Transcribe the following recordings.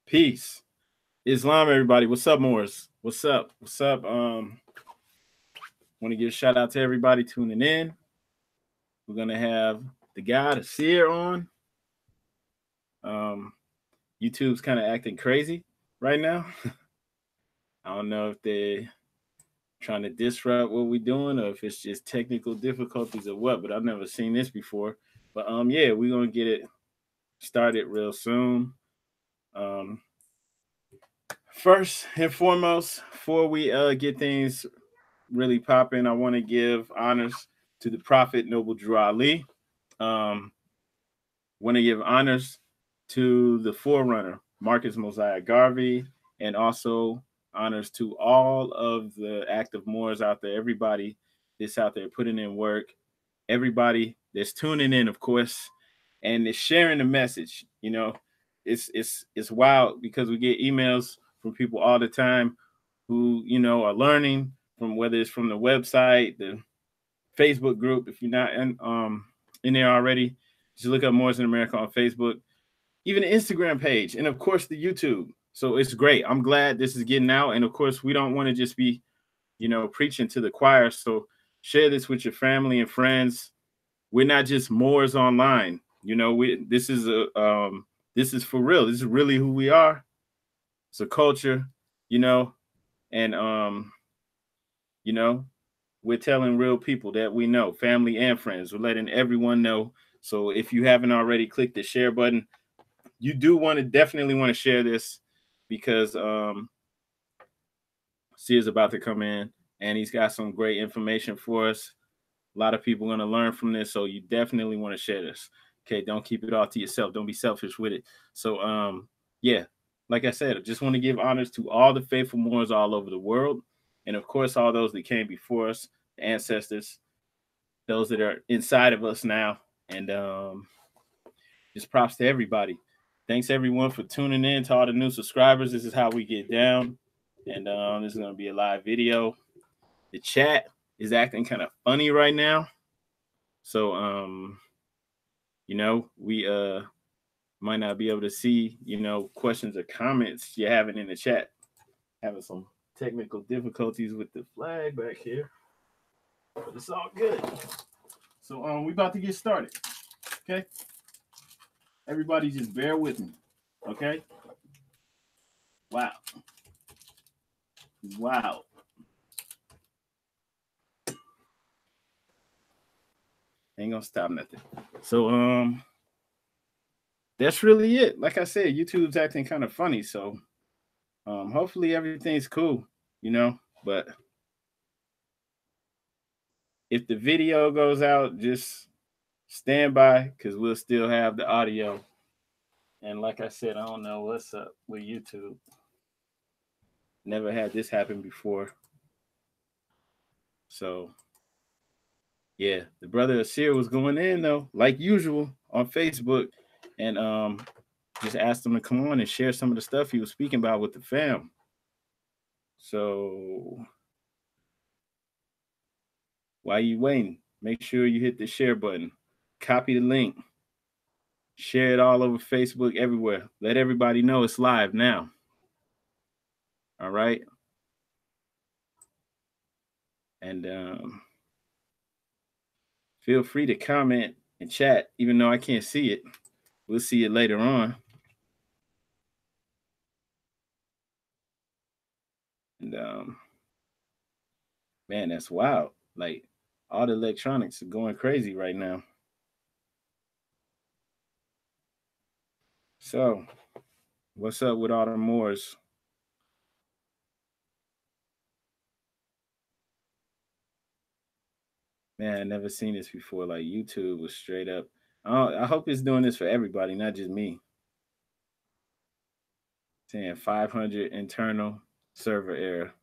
Peace. Islam, everybody. What's up, Morris? What's up? What's up? Want to give a shout out to everybody tuning in. We're gonna have the guy, the seer, on. Um, YouTube's kind of acting crazy right now. I don't know if they're trying to disrupt what we're doing or if it's just technical difficulties or what, but I've never seen this before. But yeah, we're gonna get it started real soon. Um, First and foremost, before we get things really popping, I want to give honors to the Prophet Noble Drew Ali. Um, want to give honors to the Forerunner, Marcus Mosiah Garvey, and also honors to all of the active Moors out there, everybody that's out there putting in work, everybody that's tuning in, of course, and is sharing the message. You know, it's wild because we get emails from people all the time who are learning from, whether it's from the website, the Facebook group. If you're not in there already, just look up Moorish America on Facebook, even the Instagram page, and of course the YouTube. So it's great. I'm glad this is getting out, and of course we don't want to just be preaching to the choir. So share this with your family and friends. We're not just Moors online. This is for real. This is really who we are. It's a culture, and we're telling real people that we know, family and friends. We're letting everyone know. So if you haven't already clicked the share button, you do definitely want to share this, because Seer's about to come in and he's got some great information for us. A lot of people are going to learn from this, so you definitely want to share this. Okay, don't keep it all to yourself. Don't be selfish with it. So yeah, like I said, I just want to give honors to all the faithful Moors all over the world, and of course all those that came before us, the ancestors, those that are inside of us now, and just props to everybody. Thanks everyone for tuning in. To all the new subscribers, this is how we get down, and this is going to be a live video. The chat is acting kind of funny right now, so we might not be able to see questions or comments you're having in the chat. Having some technical difficulties with the flag back here, but it's all good. So we about to get started. Okay, everybody just bear with me. Okay. Wow. Ain't gonna stop nothing. So that's really it. Like I said, YouTube's acting kind of funny, so hopefully everything's cool, but if the video goes out, just stand by, because we'll still have the audio. And like I said, I don't know what's up with YouTube. Never had this happen before. So yeah, the brother Asir was going in though, like usual, on Facebook, and just asked him to come on and share some of the stuff he was speaking about with the fam. So while you waiting, make sure you hit the share button, copy the link, share it all over Facebook, everywhere. Let everybody know it's live now. All right. And feel free to comment and chat, even though I can't see it. We'll see it later on. And man, that's wild. Like, all the electronics are going crazy right now. So what's up with all the Moors? Man, I never seen this before. Like, YouTube was straight up. I hope it's doing this for everybody, not just me. Saying 500 internal server error.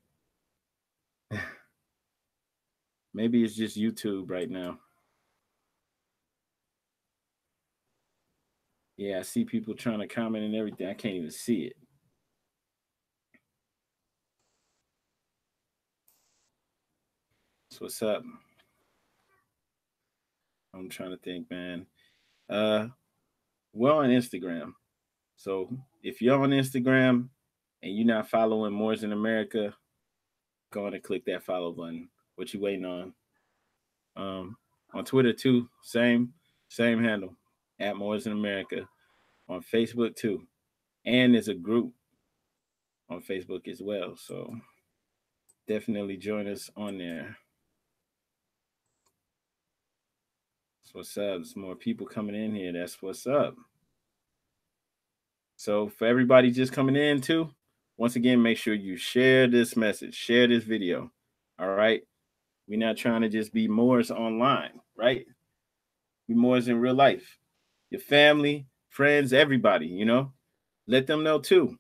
Maybe it's just YouTube right now. Yeah, I see people trying to comment and everything. I can't even see it. So what's up? I'm trying to think, man. We're on Instagram. So if you're on Instagram and you're not following Moors in America, go on and click that follow button. What you waiting on? On Twitter too, same handle at Moors in America. On Facebook too, and there's a group on Facebook as well. So definitely join us on there. That's what's up. There's more people coming in here. That's what's up. So for everybody just coming in too, once again, make sure you share this message, share this video. All right. We're not trying to just be Moors online, right? Be Moors in real life. Your family, friends, everybody, let them know too.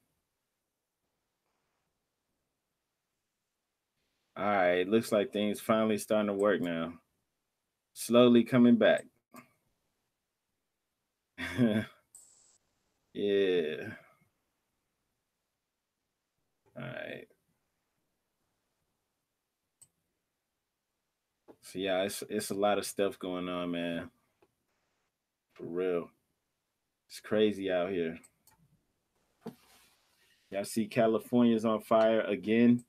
All right. Looks like things finally starting to work now. Slowly coming back. Yeah. All right. So yeah, it's a lot of stuff going on, man. For real. It's crazy out here. Y'all see California's on fire again.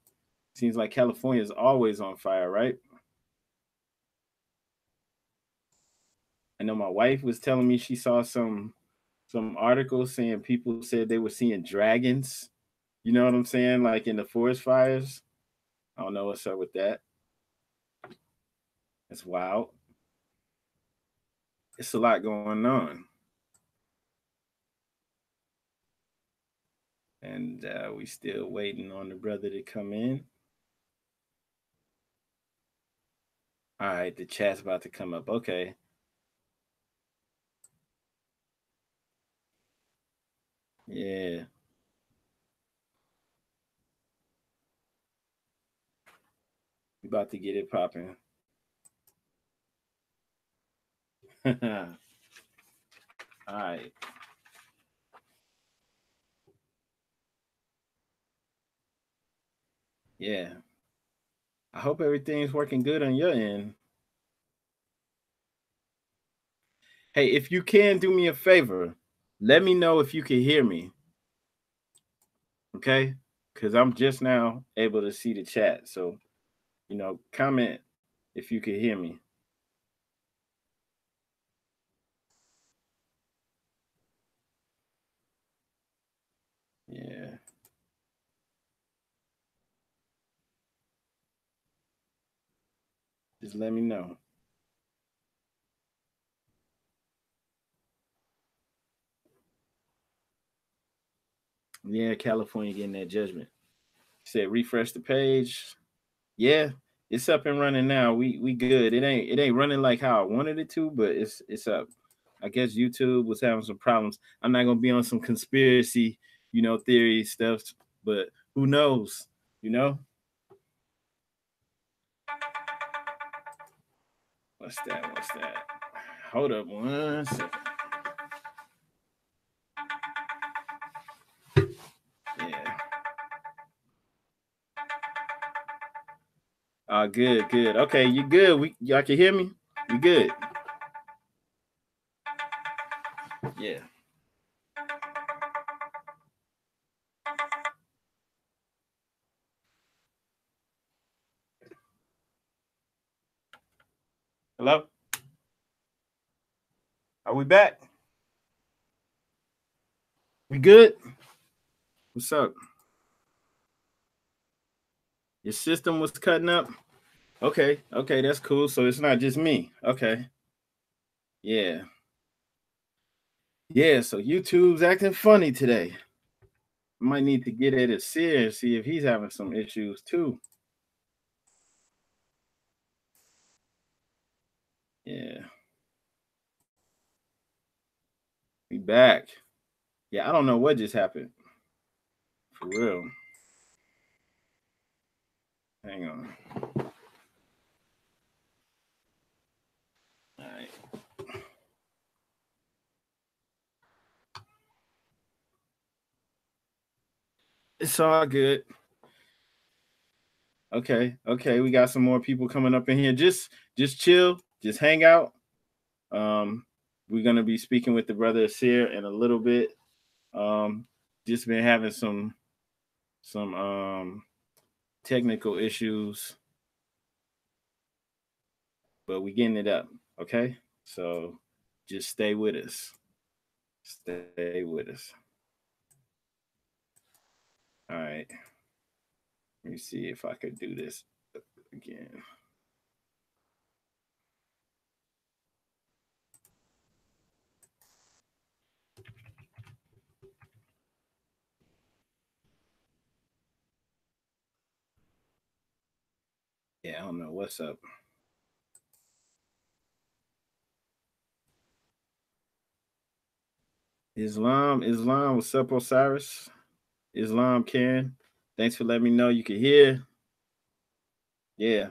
Seems like California's always on fire, right? I know my wife was telling me she saw some articles saying people said they were seeing dragons. You know what I'm saying? Like in the forest fires. I don't know what's up with that. It's wild. It's a lot going on. And we still waiting on the brother to come in. All right, the chat's about to come up. Okay. Yeah. We about to get it popping. All right. Yeah. I hope everything's working good on your end. Hey, if you can do me a favor, let me know if you can hear me. Okay? Because I'm just now able to see the chat. So, comment if you can hear me. Yeah. Just let me know. Yeah, California getting that judgment. Said refresh the page. Yeah, it's up and running now. We good. It ain't running like how I wanted it to, but it's up. I guess YouTube was having some problems. I'm not gonna be on some conspiracy, theory stuff, but who knows, What's that? What's that? Hold up 1 second. Yeah. Good, good. Okay, you good. Y'all can hear me? You good? Yeah. Hello? Are we back? We good? What's up? Your system was cutting up? Okay, that's cool. So it's not just me. Okay. Yeah. Yeah, so YouTube's acting funny today. Might need to get at Sear and see if he's having some issues too. Yeah. We back. Yeah, I don't know what just happened. For real. Hang on. All right. It's all good. Okay. We got some more people coming up in here. Just chill. Just hang out. We're gonna be speaking with the brother Sear in a little bit. Um, just been having some technical issues, but we getting it up. Okay, so just stay with us. Stay with us. All right. Let me see if I could do this again. Yeah, I don't know what's up. Islam, what's up, Osiris? Islam, Karen. Thanks for letting me know you can hear. Yeah,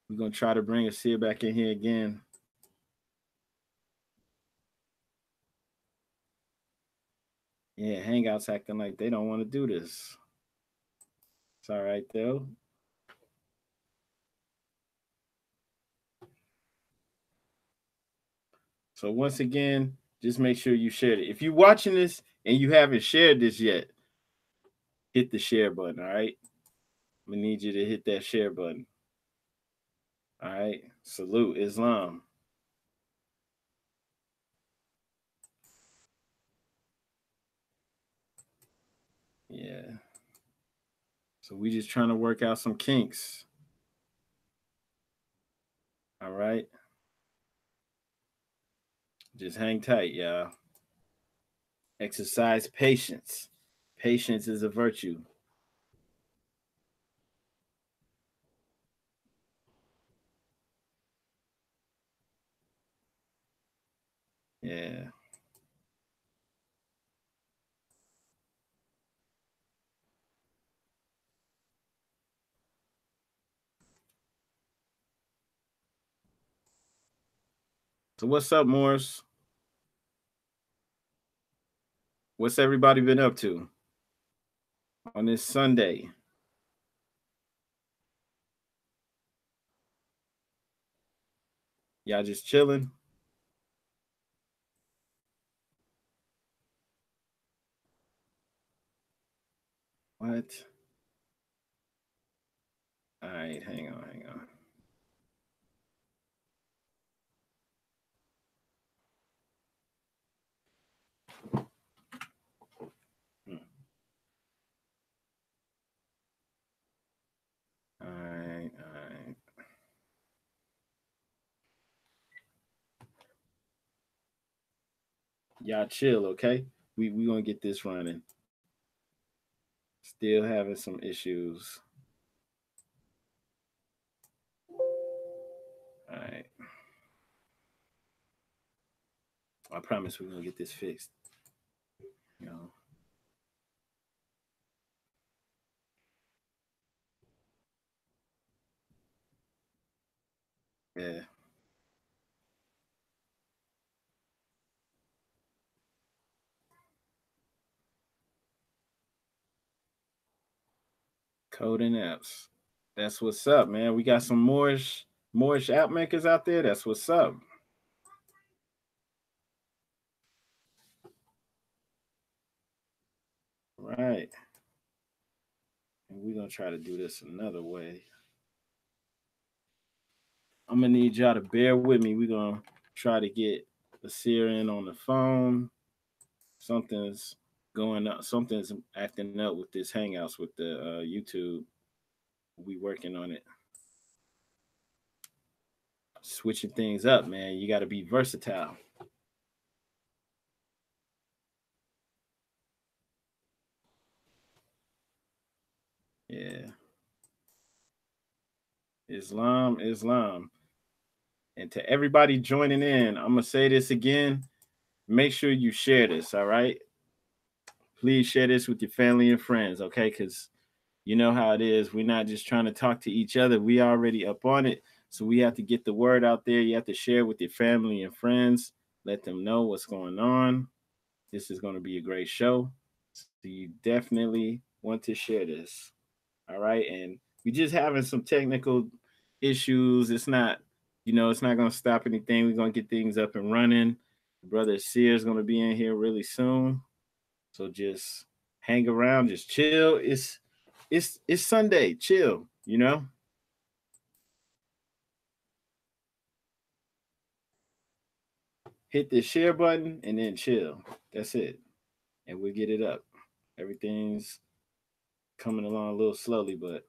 we're gonna try to bring Asir back in here again. Yeah, Hangouts acting like they don't want to do this. It's all right though. So once again, just make sure you share it. If you're watching this and you haven't shared this yet, hit the share button. All right, we need you to hit that share button. All right, salute Islam. Yeah. So we just trying to work out some kinks. All right. Just hang tight, y'all. Exercise patience. Patience is a virtue. Yeah. So what's up, Morris? What's everybody been up to on this Sunday? Y'all just chilling? What? All right, hang on, hang on. Hmm. All right, all right. Y'all chill, okay? We gonna get this running. Still having some issues. All right. I promise we're gonna get this fixed. You know. Yeah. Coding apps. That's what's up, man. We got some Moorish app makers out there. That's what's up. Right. And we're gonna try to do this another way. I'm gonna need y'all to bear with me. We're gonna try to get the Syrian on the phone. Something's going up. Something's acting up with this Hangouts with the YouTube. We working on it. Switching things up, man. You got to be versatile. Yeah. Islam, Islam. And to everybody joining in, I'm gonna say this again. Make sure you share this. All right. Please share this with your family and friends. Okay, because you know how it is. We're not just trying to talk to each other. We already up on it. So we have to get the word out there. You have to share with your family and friends. Let them know what's going on. This is going to be a great show. So you definitely want to share this. All right. And we just having some technical issues. It's not You know, it's not going to stop anything. We're going to get things up and running. Brother Sear's going to be in here really soon. So just hang around, just chill. It's Sunday, chill, you know? Hit the share button and then chill. That's it. And we'll get it up. Everything's coming along a little slowly, but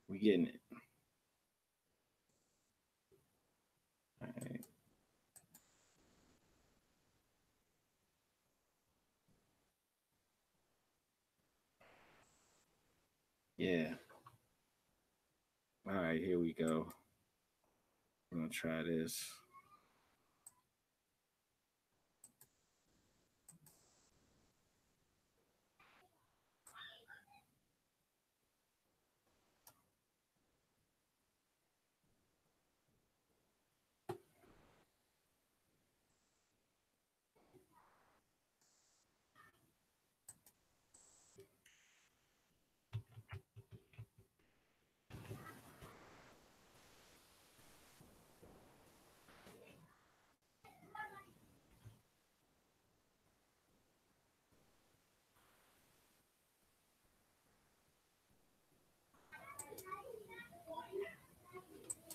we're getting it. All right. Yeah. All right, here we go. We're gonna try this.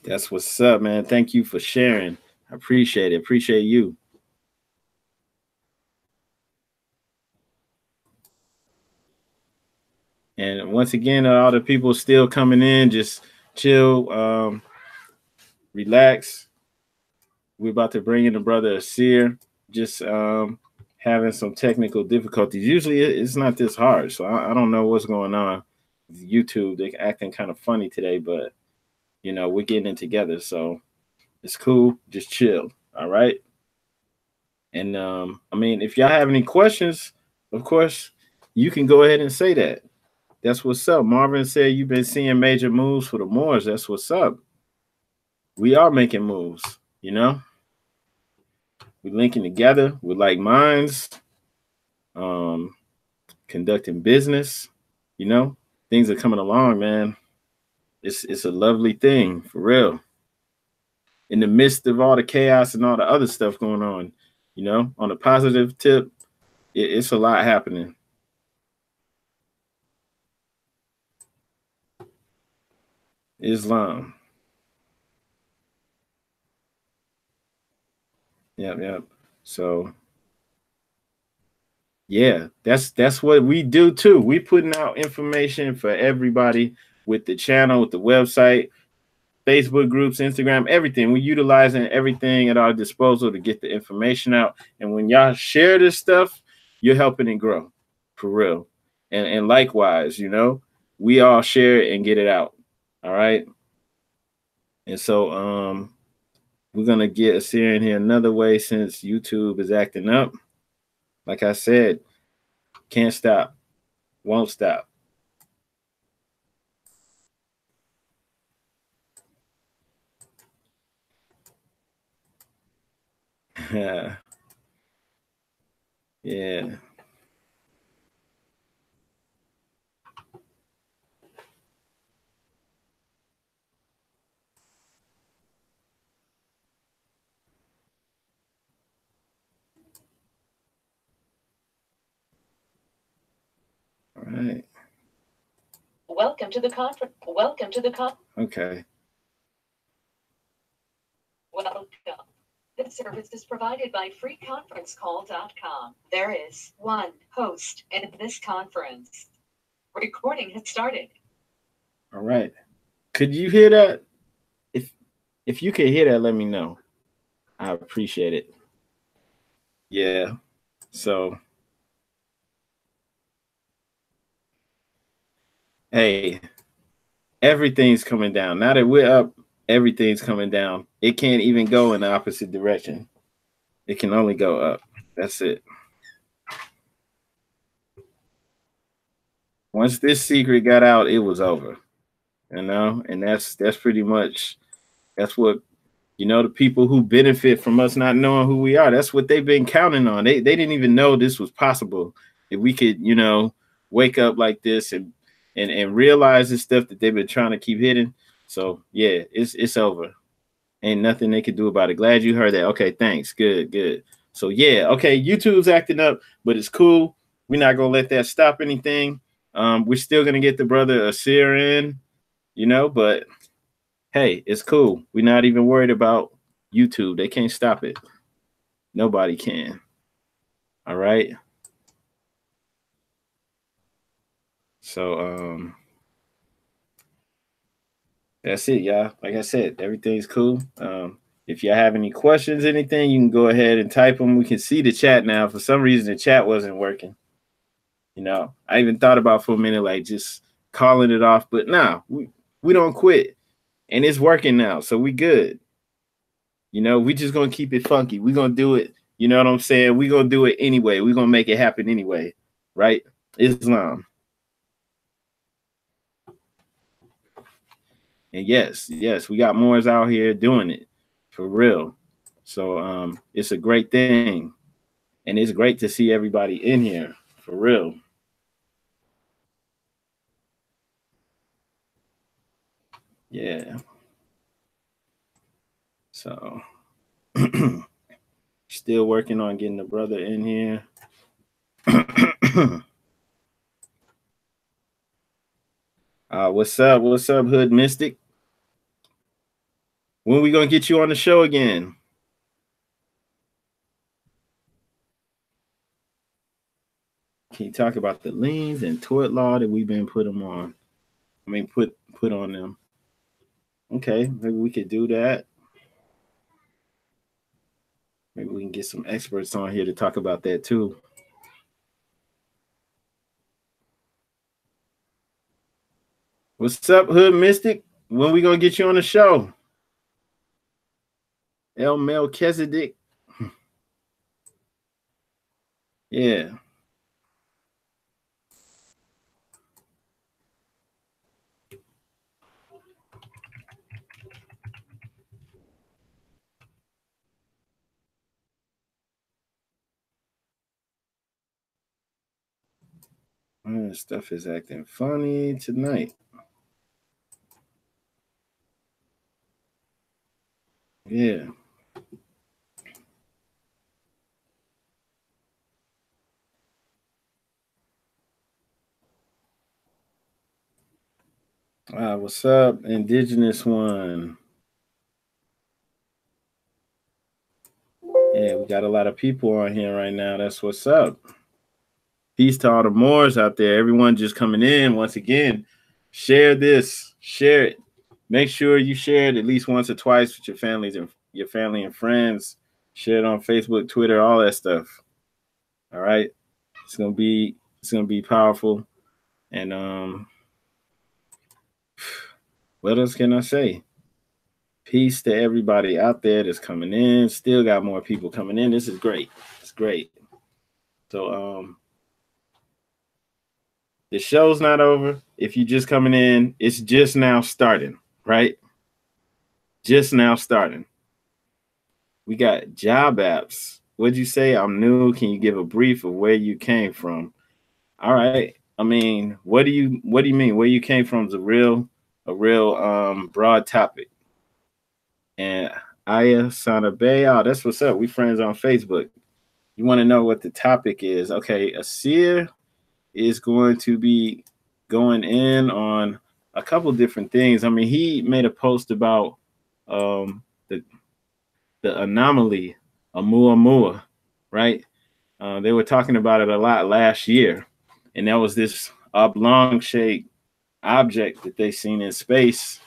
That's what's up, man. Thank you for sharing. I appreciate it. Appreciate you. And once again, all the people still coming in, just chill, relax. We're about to bring in the brother Asir. Just having some technical difficulties. Usually it's not this hard, so I don't know what's going on. YouTube, they acting kind of funny today, but you know we're getting it together, so it's cool. Just chill, all right. And I mean, if y'all have any questions, of course, you can go ahead and say that. That's what's up. Marvin said you've been seeing major moves for the Moors. That's what's up. We are making moves, you know. We're linking together with like minds, um, conducting business, you know. Things are coming along, man. It's a lovely thing for real. In the midst of all the chaos and all the other stuff going on, you know, on a positive tip, it's a lot happening. Islam. Yep, yep. So yeah, that's what we do too. We putting out information for everybody with the channel, with the website, Facebook groups, Instagram, everything. We're utilizing everything at our disposal to get the information out. And when y'all share this stuff, you're helping it grow for real. And likewise, you know, we all share it and get it out. All right. And so we're gonna get Asir in here another way since YouTube is acting up. Like I said, can't stop, won't stop. Yeah. All right. Welcome to the conference. Welcome to the Okay. Welcome. This service is provided by freeconferencecall.com. There is one host in this conference. Recording has started. All right. Could you hear that? If you can hear that, let me know. I appreciate it. Yeah. So, hey, everything's coming down. Now that we're up, everything's coming down. It can't even go in the opposite direction. It can only go up. That's it. Once this secret got out, it was over. You know, and that's pretty much that's what you know, the people who benefit from us not knowing who we are. That's what they've been counting on. They didn't even know this was possible. If we could, you know, wake up like this and realize the stuff that they've been trying to keep hidden. So yeah, it's over. Ain't nothing they could do about it. Glad you heard that. Okay, thanks. Good, good. So yeah, okay, YouTube's acting up, but it's cool. We're not gonna let that stop anything. We're still gonna get the brother Asir in, you know, but hey, it's cool. We're not even worried about YouTube. They can't stop it. Nobody can. All right. So that's it, y'all. Like I said, everything's cool. If you have any questions, anything, you can go ahead and type them. We can see the chat now. For some reason, the chat wasn't working. You know, I even thought about for a minute, like just calling it off, but nah, we don't quit, and it's working now, so we good. You know, we just gonna keep it funky. We gonna do it. You know what I'm saying? We gonna do it anyway. We gonna make it happen anyway, right? Islam. And yes, yes, we got Moors out here doing it for real. So it's a great thing. And it's great to see everybody in here for real. Yeah. So still working on getting the brother in here. What's up? What's up, Hood Mystic? When we gonna get you on the show again? Can you talk about the liens and tort law that we've been put them on? I mean, put on them. Okay, maybe we could do that. Maybe we can get some experts on here to talk about that too. What's up, Hood Mystic? When we gonna get you on the show? El Melchizedek. Yeah. Stuff is acting funny tonight. Yeah. What's up, Indigenous one? Yeah, we got a lot of people on here right now. That's what's up. Peace to all the Moors out there. Everyone just coming in. Once again, share this. Share it. Make sure you share it at least once or twice with your families and your family and friends. Share it on Facebook, Twitter, all that stuff. All right. It's gonna be powerful. And what else can I say? Peace to everybody out there that's coming in. Still got more people coming in. This is great. It's great. So the show's not over. If you're just coming in, it's just now starting, right? Just now starting. We got job apps. What'd you say? I'm new. Can you give a brief of where you came from? All right. I mean, what do you mean? Where you came from is a real broad topic. And Aya Sanabe, oh, that's what's up. We friends on Facebook. You want to know what the topic is? Okay, Asir is going to be going in on a couple different things. I mean, he made a post about the anomaly, Oumuamua, right? They were talking about it a lot last year, and that was this oblong-shaped object that they seen in space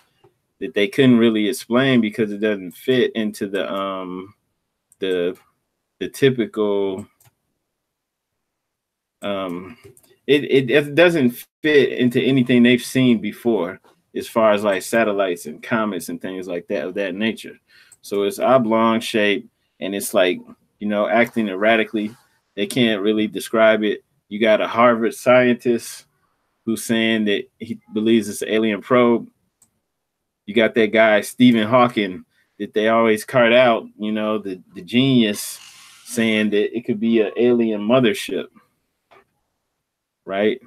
that they couldn't really explain because it doesn't fit into the typical it doesn't fit into anything they've seen before as far as like satellites and comets and things like that of that nature. So it's oblong shape and it's like, you know, acting erratically. They can't really describe it. You got a Harvard scientist who's saying that he believes it's an alien probe. You got that guy, Stephen Hawking, that they always cart out, you know, the genius, saying that it could be an alien mothership, right?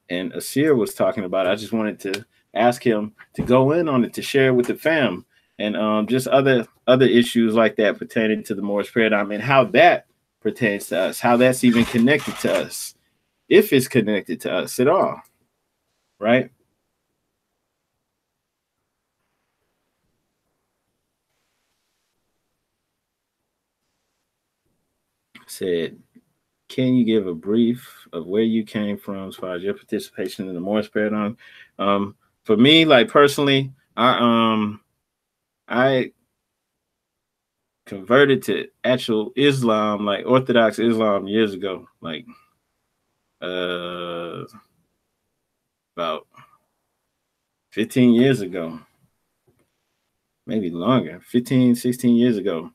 And Asir was talking about it. I just wanted to ask him to go in on it, to share it with the fam. and just other issues like that pertaining to the Moorish paradigm and how that pertains to us, how that's even connected to us, if it's connected to us at all, right? Said, can you give a brief of where you came from as far as your participation in the Moorish paradigm? For me, like personally, I converted to actual Islam, like Orthodox Islam, years ago, like about 15 years ago, maybe longer, 15, 16 years ago.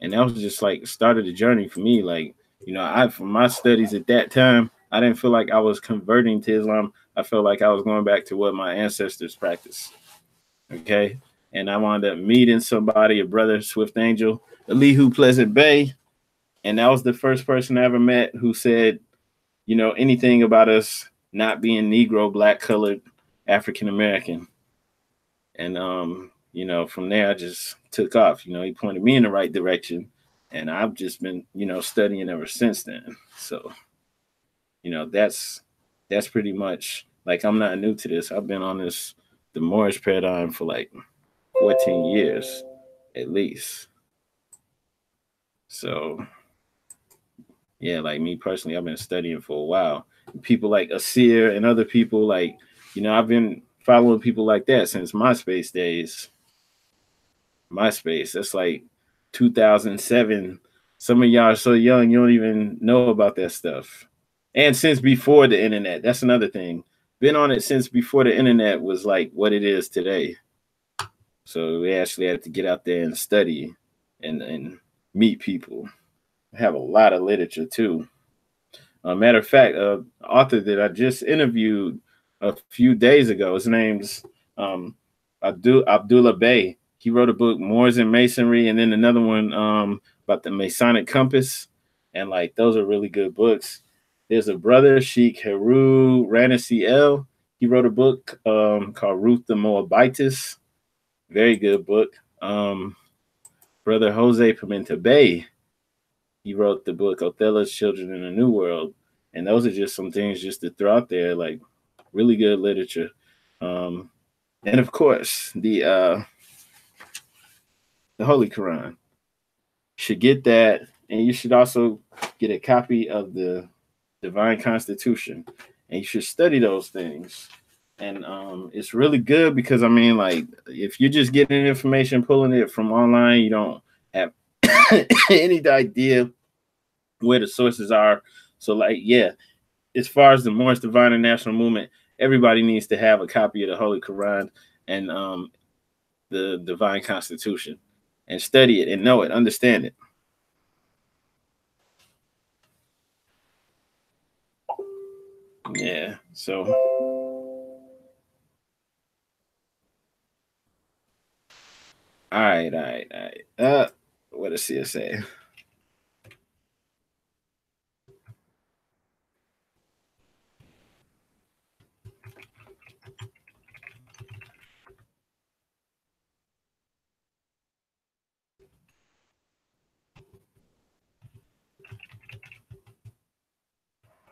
And that was just like started the journey for me. Like, you know, from my studies at that time, I didn't feel like I was converting to Islam. I felt like I was going back to what my ancestors practiced. Okay. And I wound up meeting somebody, a brother, Swift Angel, Elihu Pleasant Bay. And that was the first person I ever met who said, you know, anything about us not being Negro, Black, colored, African American. And you know, from there I just took off. You know, he pointed me in the right direction, and I've just been, you know, studying ever since then. So, you know, that's pretty much, like, I'm not new to this. I've been on the Moorish paradigm for like 14 years at least. So yeah, like me personally, I've been studying for a while. People like Asir and other people, like, you know, I've been following people like that since MySpace days. MySpace, that's like 2007. Some of y'all are so young, you don't even know about that stuff. And since before the internet, that's another thing. Been on it since before the internet was like what it is today. So we actually had to get out there and study and meet people. Have a lot of literature too. Matter of fact, author that I just interviewed a few days ago, his name's Abdullah Bey. He wrote a book, Moors and Masonry, and then another one about the Masonic Compass. And like, those are really good books. There's a brother, Sheikh Heru Ranasi El. He wrote a book called Ruth the Moabitess. Very good book. Brother Jose Pimenta Bay, he wrote the book Othello's Children in a New World. And those are just some things just to throw out there, like really good literature. And of course, the Holy Quran. You should get that, and you should also get a copy of the Divine Constitution, and you should study those things. And it's really good because, I mean, like, if you're just getting information, pulling it from online, you don't have any idea where the sources are. So, like, yeah, as far as the Moorish Divine and National Movement, everybody needs to have a copy of the Holy Quran and the Divine Constitution, and study it and know it, understand it. Yeah, so all right. What does Sia say?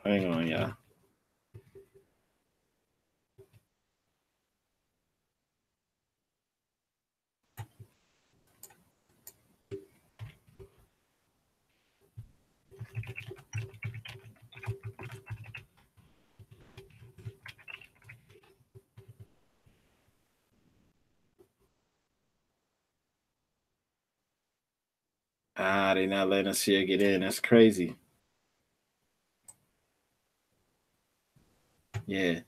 Hang on, y'all. They not letting us here get in. That's crazy. Yeah.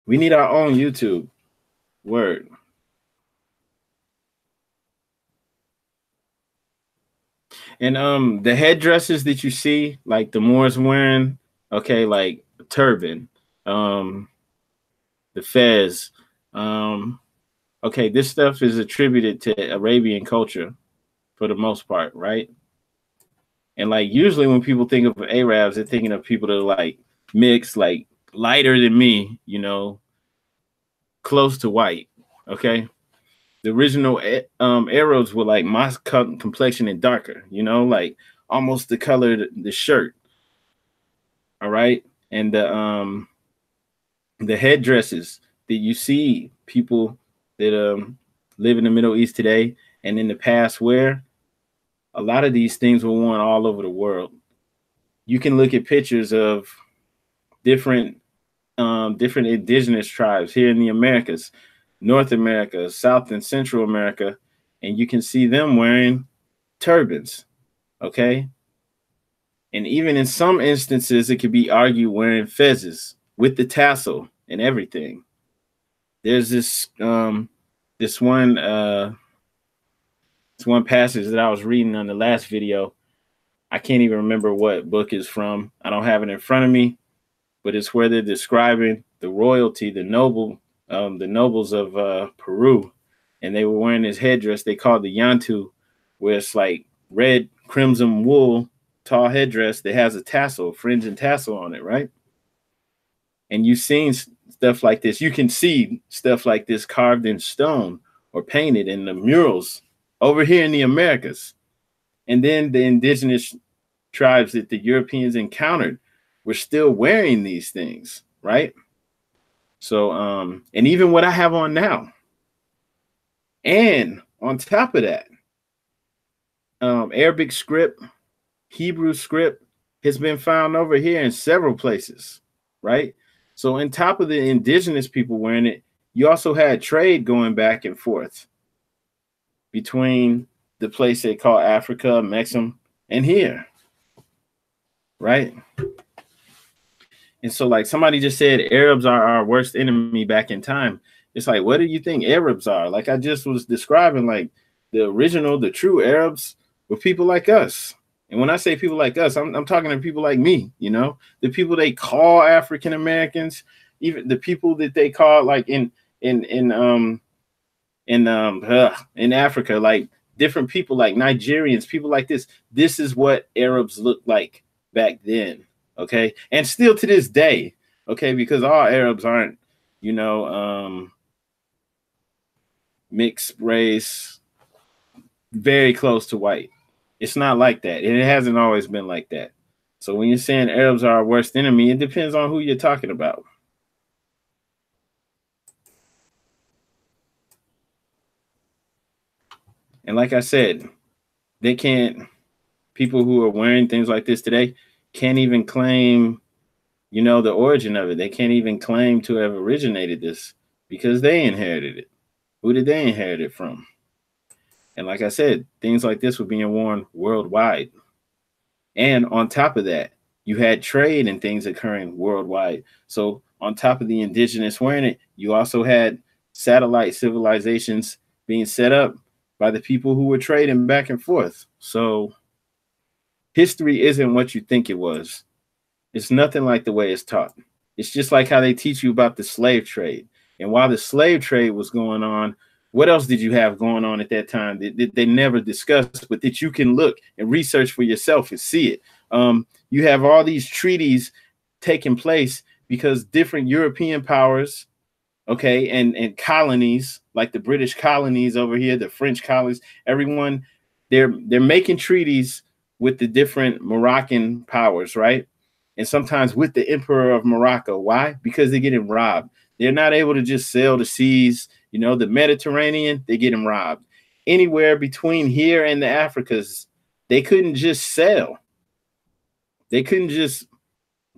We need our own YouTube. Word. And the headdresses that you see, like the Moors wearing, okay, like turban, the fez, okay, this stuff is attributed to Arabian culture for the most part, right? And like usually when people think of Arabs, they're thinking of people that are like mixed, like lighter than me, you know, close to white. Okay. The original Arabs were like my complexion and darker, you know, like almost the color of the shirt. All right. And the headdresses that you see people that live in the Middle East today and in the past wear, a lot of these things were worn all over the world. You can look at pictures of different different indigenous tribes here in the Americas, North America, South and Central America, and you can see them wearing turbans. Okay. And even in some instances, it could be argued wearing fezzes with the tassel and everything. There's this one passage that I was reading on the last video. I can't even remember what book it's from. I don't have it in front of me, but it's where they're describing the royalty, the nobles of Peru, and they were wearing this headdress they called the yantu, where it's like red crimson wool, tall headdress that has a tassel, fringe and tassel on it, right? And you've seen stuff like this. You can see stuff like this carved in stone or painted in the murals over here in the Americas. And then the indigenous tribes that the Europeans encountered were still wearing these things, right? So, and even what I have on now. And on top of that, Arabic script, Hebrew script has been found over here in several places, right? So on top of the indigenous people wearing it, you also had trade going back and forth between the place they call Africa, Mexico, and here, right? And so like somebody just said, Arabs are our worst enemy back in time. It's like, what do you think Arabs are? Like I just was describing, like the original, the true Arabs were people like us. And when I say people like us, I'm talking to people like me, you know, the people they call African Americans, even the people that they call like in Africa, like different people like Nigerians, people like this. This is what Arabs looked like back then. Okay. And still to this day. Okay. Because all Arabs aren't, you know, mixed race, very close to white. It's not like that. It hasn't always been like that. So when you're saying Arabs are our worst enemy, it depends on who you're talking about. And like I said, they can't, people who are wearing things like this today can't even claim, you know, the origin of it. They can't even claim to have originated this because they inherited it. Who did they inherit it from? And like I said, things like this were being worn worldwide. And on top of that, you had trade and things occurring worldwide. So on top of the indigenous wearing it, you also had satellite civilizations being set up by the people who were trading back and forth. So history isn't what you think it was. It's nothing like the way it's taught. It's just like how they teach you about the slave trade. And while the slave trade was going on, what else did you have going on at that time that they never discussed, but that you can look and research for yourself and see it? You have all these treaties taking place because different European powers, okay, and colonies, like the British colonies over here, the French colonies, everyone, they're making treaties with the different Moroccan powers, right? And sometimes with the Emperor of Morocco. Why? Because they're getting robbed. They're not able to just sail the seas. You know, the Mediterranean, they get them robbed. Anywhere between here and the Africas, they couldn't just sail. They couldn't just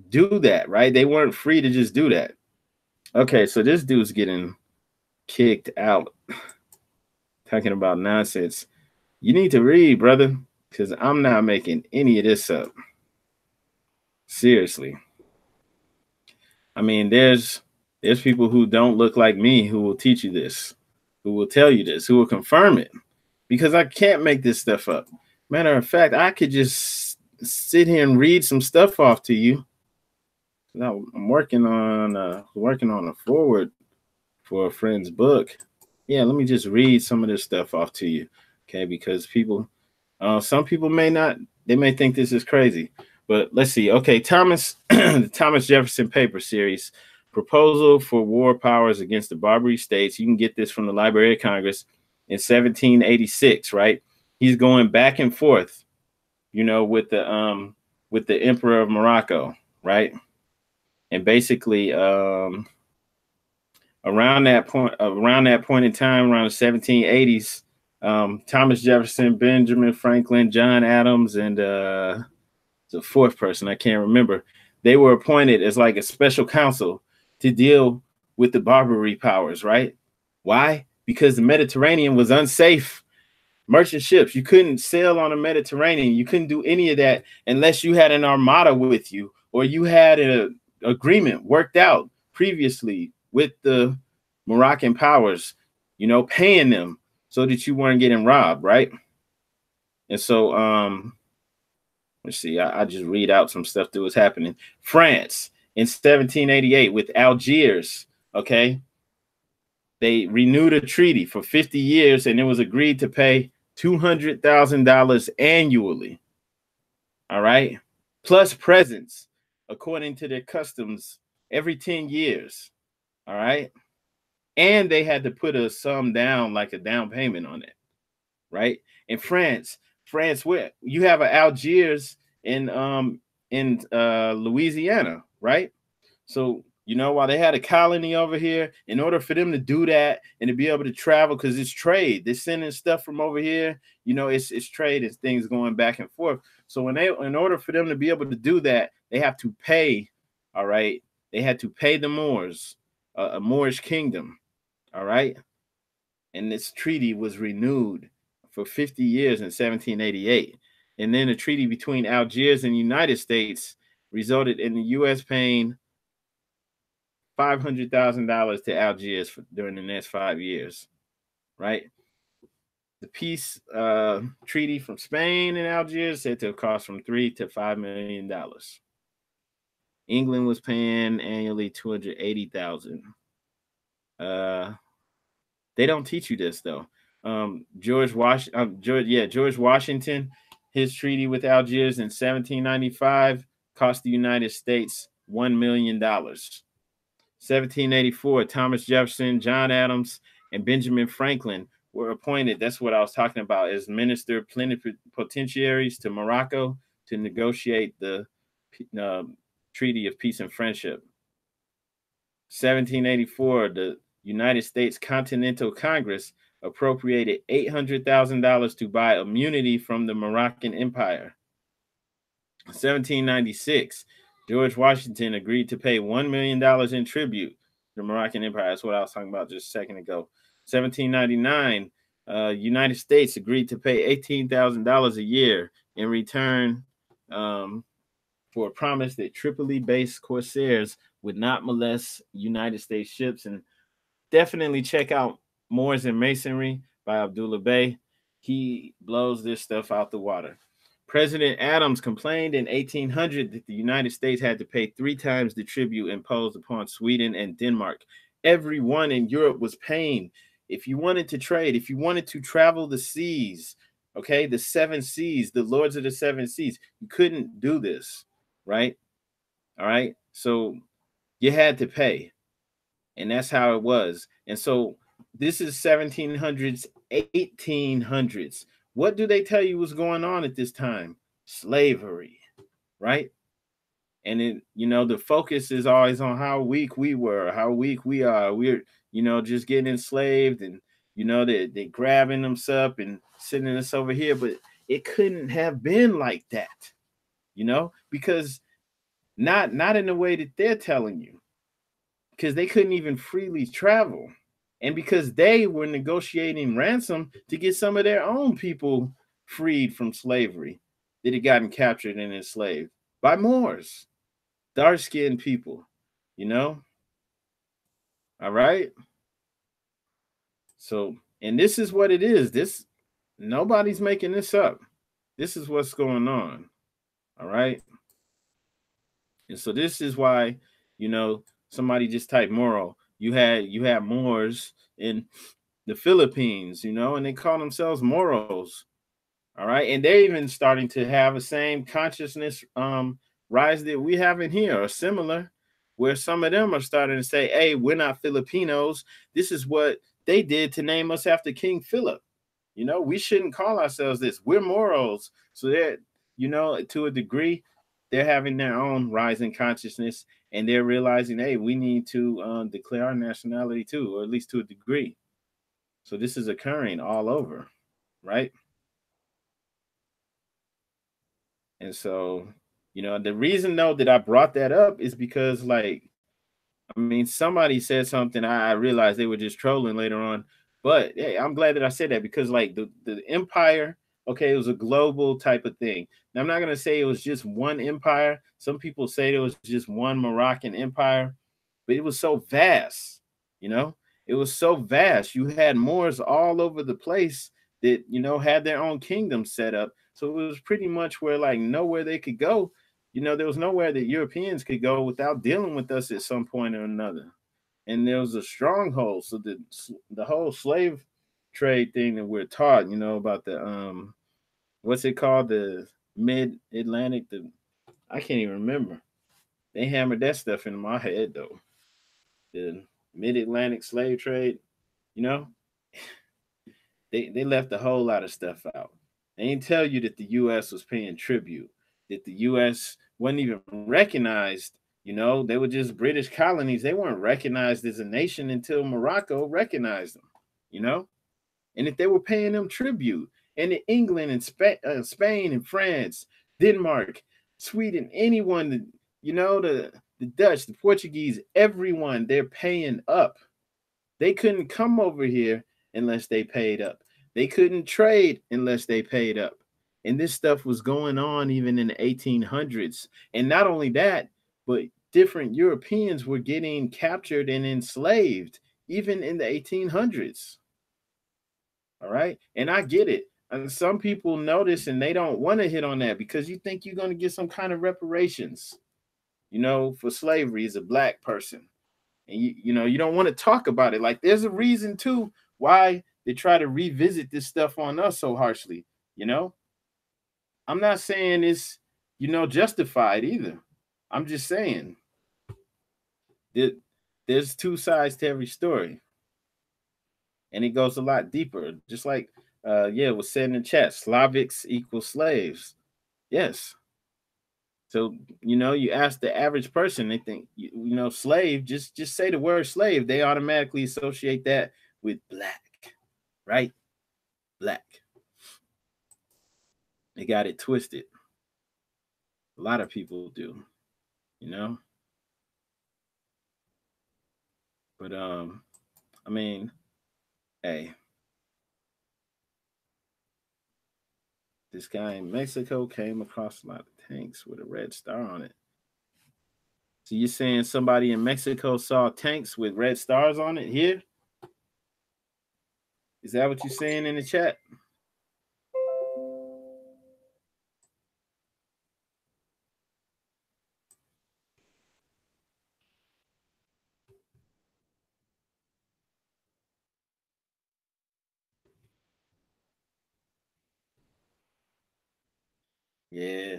do that, right? They weren't free to just do that. Okay, so this dude's getting kicked out. Talking about nonsense. You need to read, brother, because I'm not making any of this up. Seriously. I mean, there's people who don't look like me who will teach you this, who will tell you this, who will confirm it, because I can't make this stuff up. Matter of fact, I could just sit here and read some stuff off to you. Now I'm working on a forward for a friend's book. Yeah, let me just read some of this stuff off to you, okay? Because people, some people may not, they may think this is crazy, but let's see. Okay, Thomas, the Thomas Jefferson paper series. Proposal for war powers against the Barbary states. You can get this from the Library of Congress. in 1786, right? He's going back and forth, you know, with the Emperor of Morocco, right? And basically, around that point in time, around the 1780s, Thomas Jefferson, Benjamin Franklin, John Adams, and the fourth person, I can't remember, they were appointed as like a special council to deal with the Barbary powers, right? Why? Because the Mediterranean was unsafe. Merchant ships, you couldn't sail on the Mediterranean. You couldn't do any of that unless you had an armada with you, or you had an agreement worked out previously with the Moroccan powers, you know, paying them so that you weren't getting robbed, right? And so, let's see, I just read out some stuff that was happening. France in 1788 with Algiers, okay? They renewed a treaty for 50 years, and it was agreed to pay $200,000 annually, all right? Plus presents, according to their customs, every 10 years, all right? And they had to put a sum down, like a down payment on it, right? In France, where you have an Algiers in Louisiana, right? So, you know, while they had a colony over here, in order for them to do that and to be able to travel, because it's trade, they're sending stuff from over here, you know, it's trade, it's things going back and forth. So in order for them to be able to do that, they have to pay, all right? They had to pay the Moors, a Moorish kingdom, all right? And this treaty was renewed for 50 years in 1788. And then a treaty between Algiers and the United States resulted in the U.S. paying $500,000 to Algiers during the next 5 years, right? The peace treaty from Spain and Algiers said to cost from $3 to $5 million. England was paying annually $280,000. They don't teach you this though. George Washington, his treaty with Algiers in 1795 cost the United States $1 million. 1784, Thomas Jefferson, John Adams, and Benjamin Franklin were appointed. That's what I was talking about, as minister plenipotentiaries to Morocco to negotiate the Treaty of Peace and Friendship. 1784, the United States Continental Congress appropriated $800,000 to buy immunity from the Moroccan Empire. 1796, George Washington agreed to pay $1 million in tribute to the Moroccan Empire. That's what I was talking about just a second ago. 1799, United States agreed to pay $18,000 a year in return for a promise that Tripoli-based corsairs would not molest United States ships. And definitely check out Moors and Masonry by Abdullah Bey. He blows this stuff out the water. President Adams complained in 1800 that the United States had to pay 3 times the tribute imposed upon Sweden and Denmark. Everyone in Europe was paying. If you wanted to trade, if you wanted to travel the seas, okay, the 7 seas, the lords of the 7 seas, you couldn't do this, right? All right. So you had to pay. And that's how it was. And so this is 1700s, 1800s. What do they tell you was going on at this time? Slavery, right? And it, you know, the focus is always on how weak we were, how weak we are. We're, you know, just getting enslaved, and, you know, they're grabbing us up and sending us over here. But it couldn't have been like that, you know, because not in the way that they're telling you, because they couldn't even freely travel. And because they were negotiating ransom to get some of their own people freed from slavery that had gotten captured and enslaved by Moors, dark-skinned people, you know? All right? So, and this is what it is. Nobody's making this up. This is what's going on. All right? And so this is why, you know, somebody just typed Moro. You had Moors in the Philippines, you know, and they call themselves Moros. All right. And they're even starting to have the same consciousness rise that we have in here, or similar, where some of them are starting to say, hey, we're not Filipinos. This is what they did to name us after King Philip. You know, we shouldn't call ourselves this. We're morals. So that, you know, to a degree, they're having their own rising consciousness, and they're realizing, hey, we need to declare our nationality too, or at least to a degree. So this is occurring all over, right? And so, you know, the reason though that I brought that up is because, like, I mean, somebody said something. I realized they were just trolling later on, but hey, I'm glad that I said that because, like, the empire, okay, it was a global type of thing. Now, I'm not gonna say it was just one empire. Some people say it was just one Moroccan empire, but it was so vast, you know, it was so vast. You had Moors all over the place that, you know, had their own kingdom set up. So it was pretty much where, like, nowhere they could go. You know, there was nowhere that Europeans could go without dealing with us at some point or another. And there was a stronghold. So the whole slave trade thing that we're taught, you know, about the what's it called, the mid Atlantic, the I can't even remember. They hammered that stuff into my head though. The mid Atlantic slave trade, you know, they left a whole lot of stuff out. They didn't tell you that the U.S. was paying tribute, that the U.S. wasn't even recognized. You know, they were just British colonies. They weren't recognized as a nation until Morocco recognized them. You know, and if they were paying them tribute, and in England and Spain and France, Denmark, Sweden, anyone, you know, the Dutch, the Portuguese, everyone, they're paying up. They couldn't come over here unless they paid up. They couldn't trade unless they paid up. And this stuff was going on even in the 1800s. And not only that, but different Europeans were getting captured and enslaved even in the 1800s. All right. And I get it. And some people notice and they don't want to hit on that because you think you're going to get some kind of reparations, you know, for slavery as a black person. And you know, you don't want to talk about it. Like there's a reason too why they try to revisit this stuff on us so harshly. You know, I'm not saying it's, you know, justified either. I'm just saying that there's two sides to every story, and it goes a lot deeper. Just like yeah, it was said in the chat, Slavics equal slaves. Yes. So, you know, you ask the average person, they think, you know, slave, just say the word slave, they automatically associate that with black, right? Black. They got it twisted. A lot of people do, you know? But I mean, hey, this guy in Mexico came across a lot of tanks with a red star on it. So you're saying somebody in Mexico saw tanks with red stars on it here? Is that what you're saying in the chat? Yeah,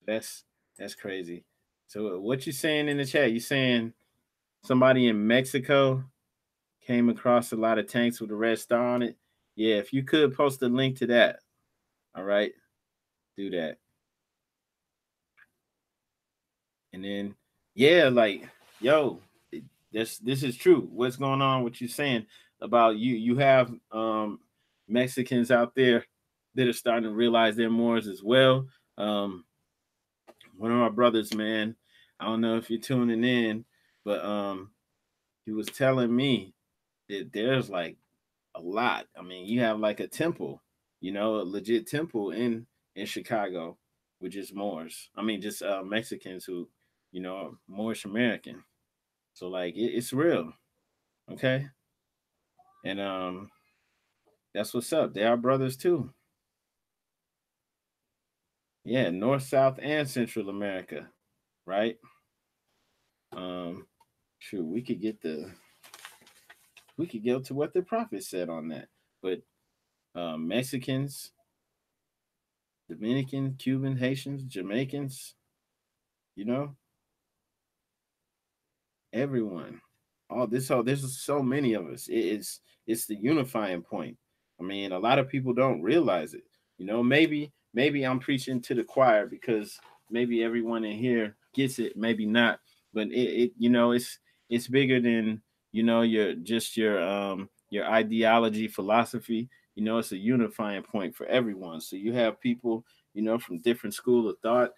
that's that's crazy. So what you saying in the chat? You saying somebody in Mexico came across a lot of tanks with a red star on it? Yeah, if you could post a link to that, all right, do that. And then yeah, like yo, this is true. What's going on? What you saying about you? You have Mexicans out there that are starting to realize they're Moors as well. Um, One of my brothers, man, I don't know if you're tuning in, but he was telling me that there's like a lot. I mean, you have like a temple, you know, a legit temple in Chicago, with just Moors. I mean, just Mexicans who, you know, are Moorish American. So like it's real, okay? And that's what's up. They are brothers too. Yeah, North, South, and Central America, right? Um, Shoot, we could go to what the prophet said on that. But Mexicans, Dominican, Cuban, Haitians, Jamaicans, you know, everyone. there's so many of us. It's the unifying point. I mean, a lot of people don't realize it. Maybe I'm preaching to the choir because maybe everyone in here gets it, maybe not. But it's bigger than your ideology, philosophy. It's a unifying point for everyone. So you have people, from different school of thought,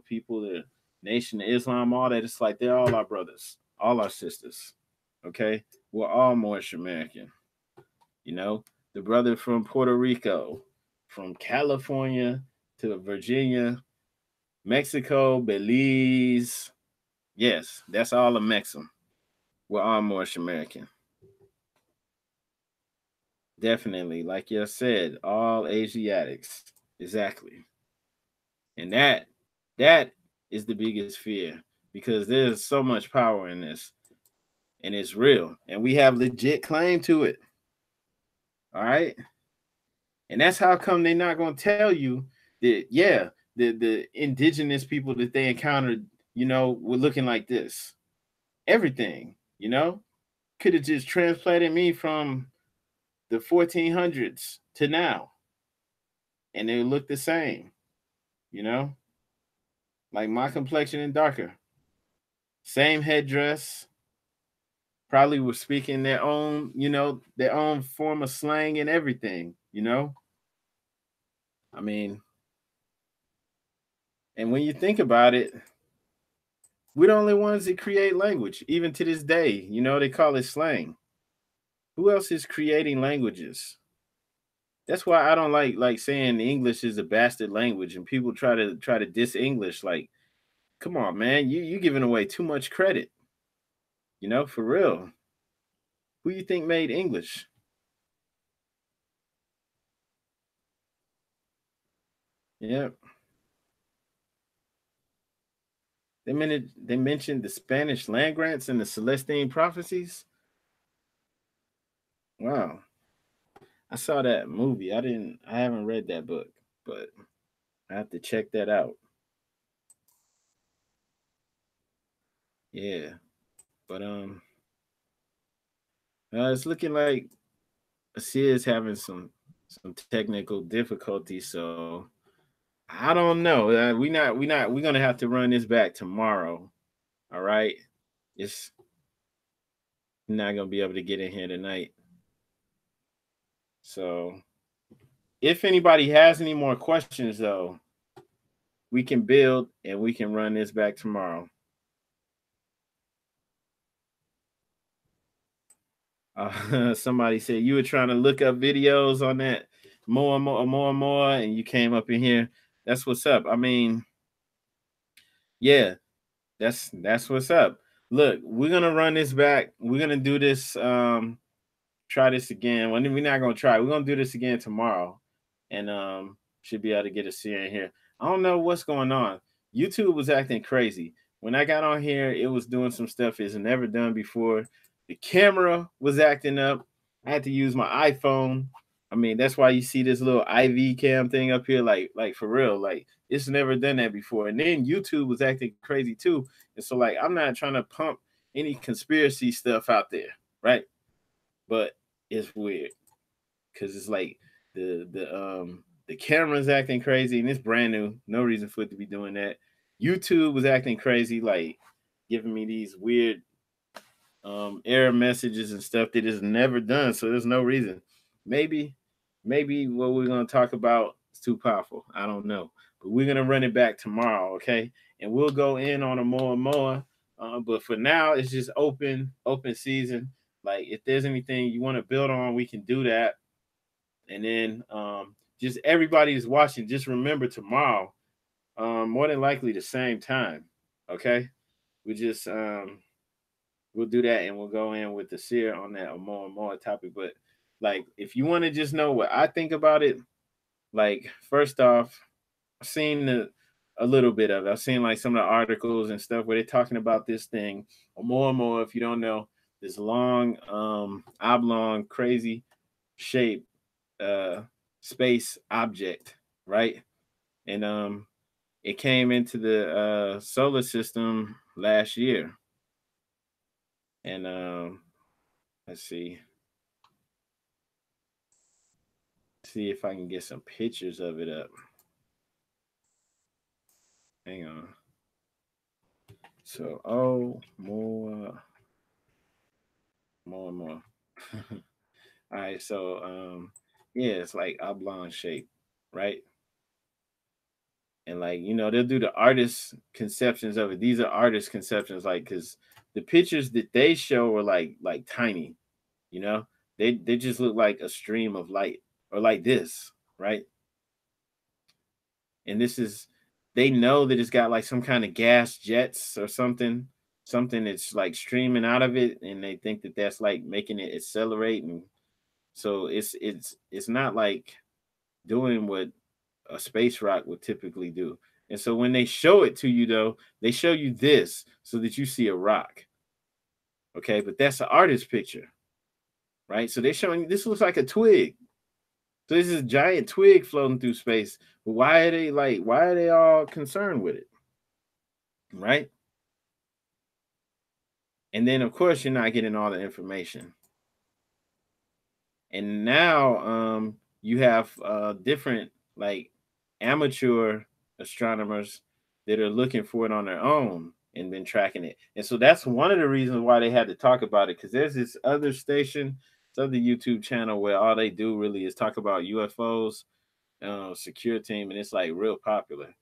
people that Nation of Islam, all that. It's like they're all our brothers, all our sisters. Okay, we're all Moorish American. You know, the brother from Puerto Rico, from California to Virginia, Mexico, Belize. Yes, that's all a Mexican. We're all Moorish American. Definitely, like you said, all Asiatics. Exactly. And that is the biggest fear because there's so much power in this and it's real and we have legit claim to it. All right. And that's how come they're not going to tell you that, yeah, the indigenous people that they encountered, were looking like this. Everything, could have just transplanted me from the 1400s to now and they look the same, you know, like my complexion and darker. Same headdress, probably were speaking their own form of slang and everything. I mean, and when you think about it, we're the only ones that create language, even to this day. They call it slang. Who else is creating languages? That's why I don't like saying English is a bastard language and people try to diss English. Like, come on, man, you giving away too much credit. For real. Who you think made English? Yep. They mentioned the Spanish land grants and the Celestine prophecies. Wow. I saw that movie. I haven't read that book, but I have to check that out. Yeah. But it's looking like Asia is having some technical difficulties, so I don't know. We're gonna have to run this back tomorrow. All right. It's not gonna be able to get in here tonight. So if anybody has any more questions though, we can build and we can run this back tomorrow. Somebody said you were trying to look up videos on that more, and you came up in here. That's what's up. I mean, yeah, that's what's up. Look, we're gonna run this back. We're gonna do this. Try this again. Well, we're not gonna try. We're gonna do this again tomorrow, and should be able to get a seer in here. I don't know what's going on. YouTube was acting crazy when I got on here. It was doing some stuff it's never done before. The camera was acting up. I had to use my iPhone. I mean, that's why you see this little IV cam thing up here, like for real, like it's never done that before. And then YouTube was acting crazy too. And so, like, I'm not trying to pump any conspiracy stuff out there, right? But it's weird because it's like the camera's acting crazy and it's brand new. No reason for it to be doing that. YouTube was acting crazy, like giving me these weird error messages and stuff that is never done. So there's no reason. Maybe what we're gonna talk about is too powerful. I don't know. But we're gonna run it back tomorrow, okay? And we'll go in on a more and more. But for now, it's just open season. Like if there's anything you want to build on, we can do that. And then just everybody is watching, just remember tomorrow, more than likely the same time. Okay. We just we'll do that and we'll go in with the seer on that more and more topic. But like if you want to just know what I think about it, like first off, I've seen a little bit of it. I've seen like some of the articles and stuff where they're talking about this thing or more and more. If you don't know, this long, oblong, crazy shape space object, right? And it came into the solar system last year. And let's see if I can get some pictures of it up. Hang on. So, more. All right, so yeah, it's like oblong shape, right? And like they'll do the artist conceptions of it. These are artist conceptions, like because the pictures that they show are like tiny, you know, they just look like a stream of light or like this, right? And this is they know that it's got like some kind of gas jets or something that's like streaming out of it, and they think that that's like making it accelerate, and so it's not like doing what a space rock would typically do. And so when they show it to you, though, they show you this so that you see a rock. Okay, but that's an artist picture, right? So they're showing you this looks like a twig. So this is a giant twig floating through space. But why are they all concerned with it? Right? And then of course you're not getting all the information. And now you have different like amateur astronomers that are looking for it on their own and been tracking it. And so that's one of the reasons why they had to talk about it, because there's this other station, this other YouTube channel where all they do really is talk about UFOs, secure team, and it's like real popular.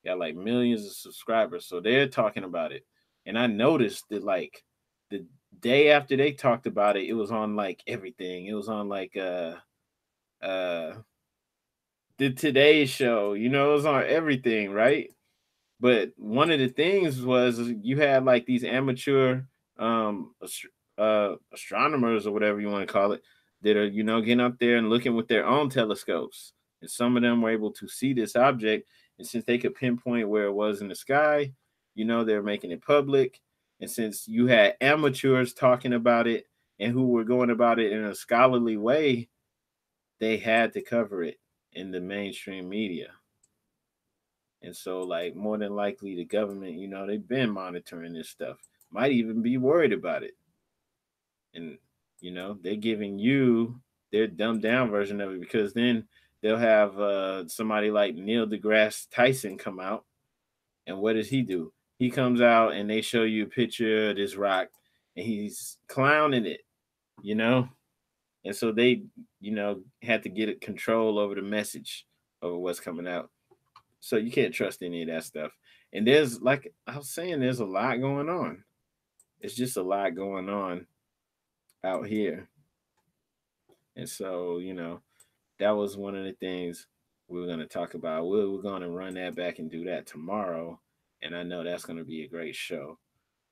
Got like millions of subscribers, so they're talking about it. And I noticed that like the day after they talked about it, it was on like everything. It was on like uh the Today Show, it was on everything, right? But one of the things was you had like these amateur astronomers or whatever you want to call it that are getting up there and looking with their own telescopes, and some of them were able to see this object, and since they could pinpoint where it was in the sky, they're making it public. And since you had amateurs talking about it and who were going about it in a scholarly way, they had to cover it in the mainstream media. And so, like, more than likely, the government, they've been monitoring this stuff, might even be worried about it. And, they're giving you their dumbed down version of it, because then they'll have somebody like Neil deGrasse Tyson come out. And what does he do? He comes out and they show you a picture of this rock and he's clowning it, you know? And so they, had to get control over the message over what's coming out. So you can't trust any of that stuff. And there's, like I was saying, there's a lot going on. It's just a lot going on out here. And so, that was one of the things we were going to talk about. We're going to run that back and do that tomorrow. And I know that's going to be a great show.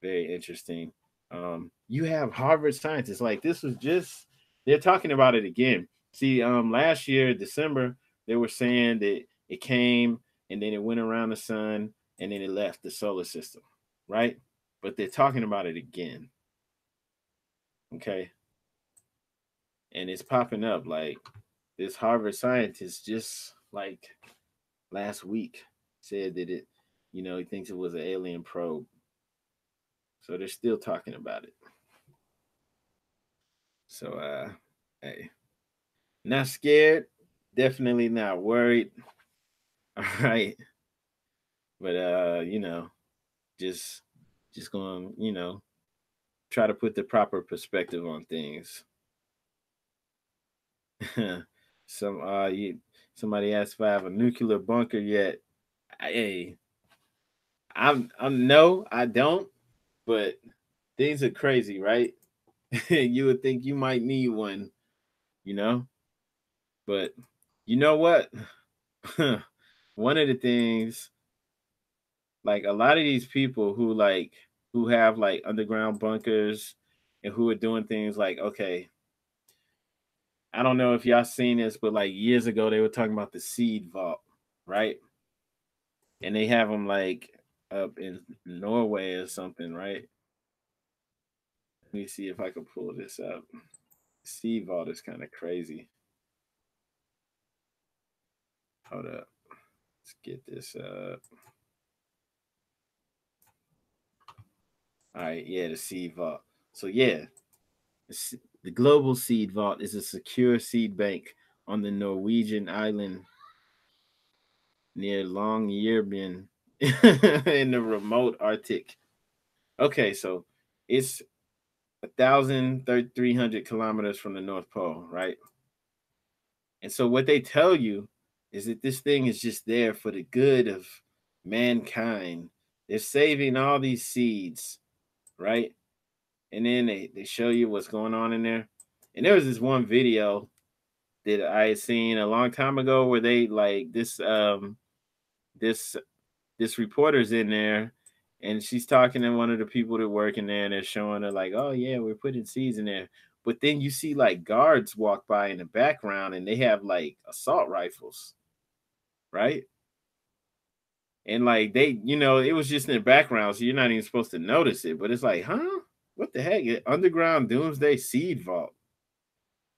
Very interesting. You have Harvard scientists. Like, this was just, they're talking about it again. See, last year, December, they were saying that it came and then it went around the sun and then it left the solar system, right? But they're talking about it again. Okay. And it's popping up. Like, this Harvard scientist just like last week said that he thinks it was an alien probe. So they're still talking about it. So hey, not scared, definitely not worried. All right. But just going, try to put the proper perspective on things. Some somebody asked if I have a nuclear bunker yet. Hey, I'm no, I don't, but things are crazy, right? You would think you might need one, you know? But you know what? One of the things, like a lot of these people who have like underground bunkers and who are doing things like, okay, I don't know if y'all seen this, but like years ago they were talking about the seed vault, right? And they have them like up in Norway or something, right? Let me see if I can pull this up. Seed vault is kind of crazy. Hold up. Let's get this up. All right, yeah, the seed vault. So yeah, the Global Seed Vault is a secure seed bank on the Norwegian island near Longyearbyen in the remote Arctic. Okay, so it's 1,300 kilometers from the North Pole, right? And so what they tell you is that this thing is just there for the good of mankind. They're saving all these seeds, right? And then they show you what's going on in there. And there was this one video that I had seen a long time ago where they like this this reporter's in there and she's talking to one of the people that work in there and they're showing her like, oh yeah, we're putting seeds in there. But then you see like guards walk by in the background and they have like assault rifles, right? And like they, it was just in the background, so you're not even supposed to notice it. But it's like, huh? What the heck? Underground doomsday seed vault.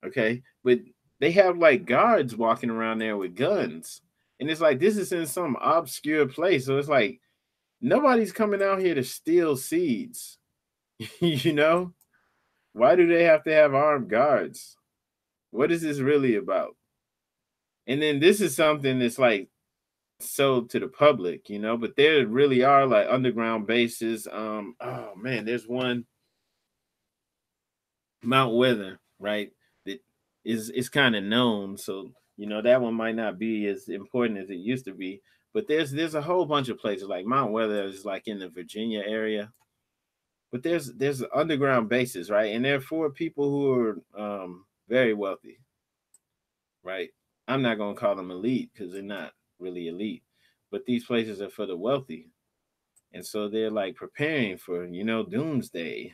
Okay. But they have like guards walking around there with guns. And it's like this is in some obscure place. So it's like nobody's coming out here to steal seeds. you know? Why do they have to have armed guards? What is this really about? And then this is something that's like sold to the public, but there really are like underground bases. Oh man, there's one Mount Weather, right? That is kind of known. So, that one might not be as important as it used to be. But there's a whole bunch of places like Mount Weather is like in the Virginia area. But there's underground bases, right? And they're for people who are very wealthy, right? I'm not gonna call them elite because they're not really elite, but these places are for the wealthy, and so they're like preparing for doomsday,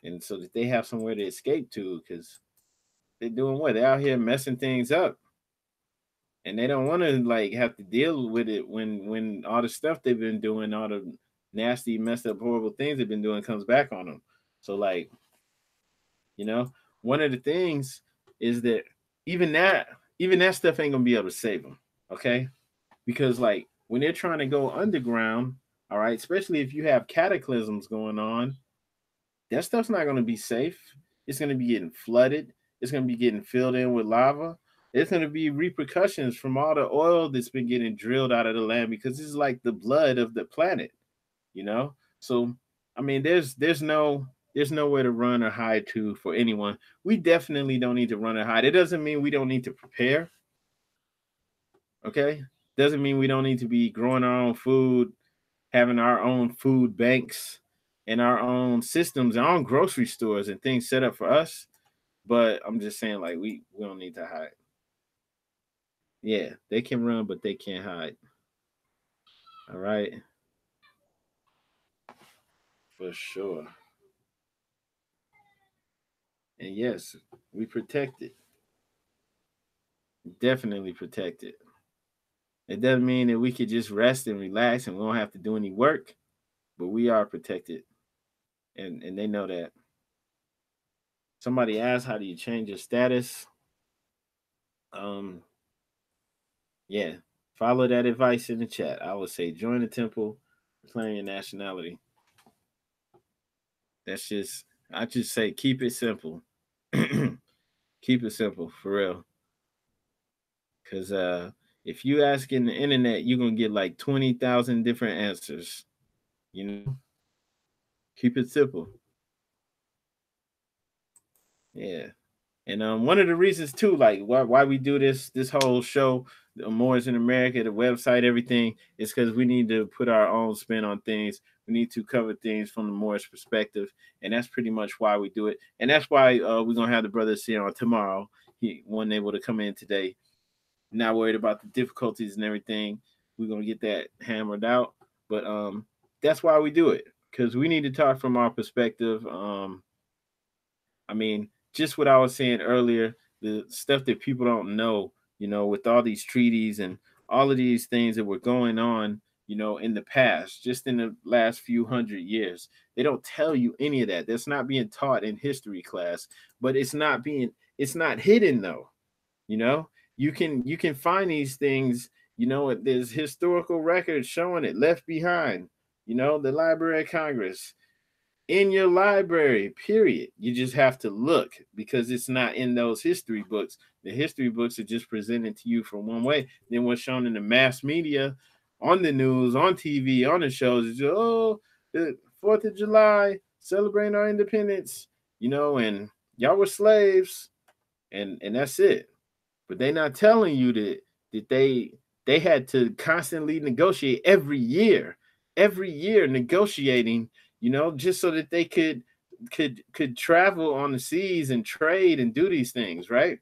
and so that they have somewhere to escape to because they're doing what they're out here messing things up, and they don't want to like have to deal with it when all the stuff they've been doing, all the nasty, messed up, horrible things they've been doing comes back on them. So like You know, one of the things is that even that even that stuff ain't gonna be able to save them. Okay, because like when they're trying to go underground, all right, especially if you have cataclysms going on, that stuff's not gonna be safe. It's gonna be getting flooded. It's gonna be getting filled in with lava. There's gonna be repercussions from all the oil that's been getting drilled out of the land because this is like the blood of the planet. So I mean, there's nowhere to run or hide to for anyone. We definitely don't need to run or hide. It doesn't mean we don't need to prepare. Okay, doesn't mean we don't need to be growing our own food, having our own food banks, and our own systems, our own grocery stores, and things set up for us. But I'm just saying, like we don't need to hide. Yeah, they can run, but they can't hide. All right, for sure. And yes, we protect it. Definitely protect it. It doesn't mean that we could just rest and relax and we don't have to do any work, but we are protected, and they know that. Somebody asked, "How do you change your status?" Um, yeah, follow that advice in the chat. I would say join the temple, declare your nationality. That's just I just say keep it simple. Keep it simple for real. Cause if you ask in the internet, you're gonna get like 20,000 different answers. You know, keep it simple. Yeah. And one of the reasons too, like why we do this whole show, the Moorish in America, the website, everything, is because we need to put our own spin on things. We need to cover things from the Moorish perspective, and that's pretty much why we do it. And that's why we're gonna have the brothers here on tomorrow. He wasn't able to come in today. Not worried about the difficulties and everything. We're gonna get that hammered out. But that's why we do it because we need to talk from our perspective. I mean, just what I was saying earlier, the stuff that people don't know, with all these treaties and all of these things that were going on, in the past, just in the last few hundred years. They don't tell you any of that. That's not being taught in history class, but it's not hidden though. You know, you can find these things, there's historical records showing it left behind, the Library of Congress. in your library, period. You just have to look because it's not in those history books. The history books are just presented to you from one way. Then what's shown in the mass media, on the news, on TV, on the shows is, oh, the 4th of July, celebrating our independence, and y'all were slaves, and that's it. But they're not telling you that they had to constantly negotiate every year negotiating, just so that they could travel on the seas and trade and do these things, right?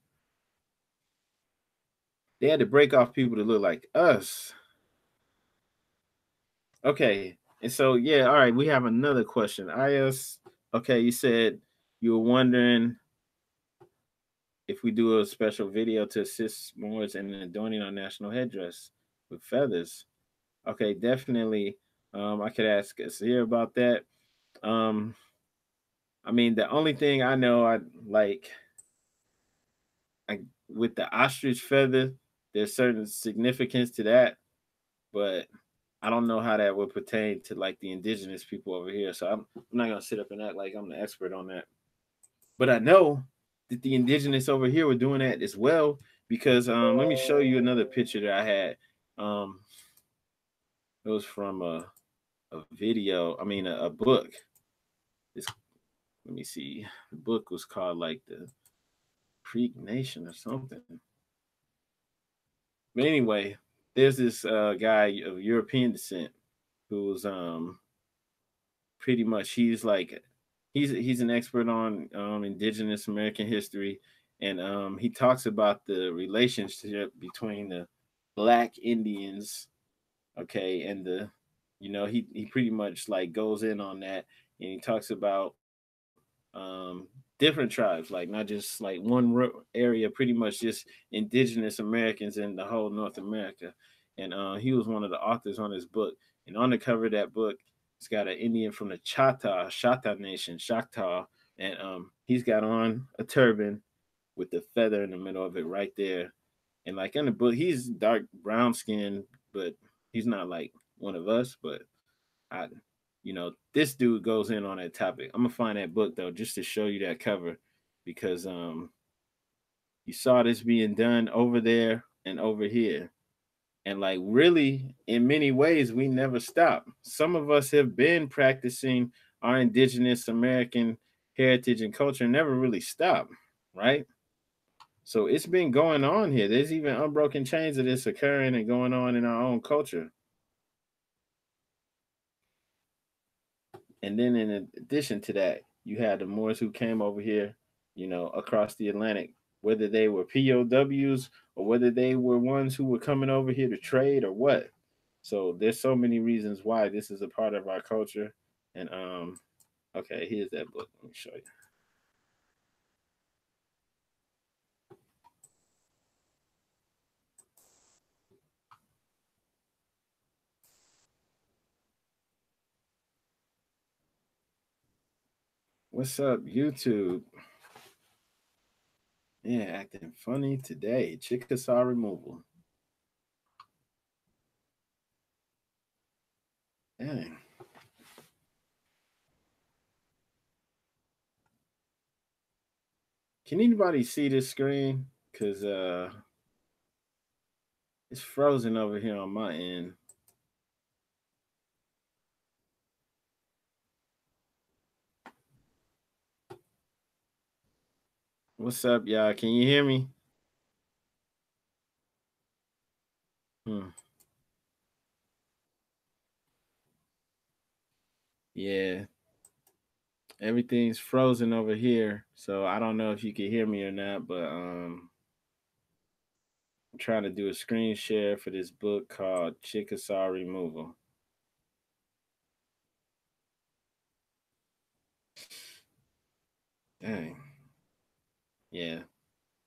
They had to break off people to look like us. Okay, and so yeah, all right, we have another question. Okay, you said you were wondering if we do a special video to assist Moors in adorning our national headdress with feathers. Okay, definitely. I could ask us here about that. I mean, the only thing I know I like, with the ostrich feather, there's certain significance to that, but I don't know how that would pertain to like the indigenous people over here. So I'm not gonna sit up and act like I'm the expert on that. But I know that the indigenous over here were doing that as well, because let me show you another picture that I had. It was from a video. I mean, a book. Let me see. The book was called like the Creek Nation or something. But anyway, there's this guy of European descent who's pretty much, he's an expert on indigenous American history, and he talks about the relationship between the Black Indians, okay, and he pretty much like goes in on that, and he talks about different tribes, like not just like one area, pretty much just indigenous Americans in the whole North America. And he was one of the authors on this book. And on the cover of that book, it's got an Indian from the Chata Nation, Choctaw, and he's got on a turban with the feather in the middle of it right there. And like in the book, he's dark brown skin, but he's not like one of us. But I, this dude goes in on that topic. I'm gonna find that book though, just to show you that cover, because you saw this being done over there and over here, and like really, in many ways, we never stop. Some of us have been practicing our indigenous American heritage and culture, and never really stopped, right? So it's been going on here. There's even unbroken chains of this occurring and going on in our own culture. And then in addition to that, you had the Moors who came over here, across the Atlantic, whether they were POWs or whether they were ones who were coming over here to trade or what. So there's so many reasons why this is a part of our culture. And okay, here's that book. Let me show you. What's up, YouTube? Yeah, acting funny today. Chickasaw removal. Dang. Can anybody see this screen? Because it's frozen over here on my end. What's up, y'all? Can you hear me? Yeah. Everything's frozen over here. So I don't know if you can hear me or not, but I'm trying to do a screen share for this book called Chickasaw Removal. Dang. Yeah.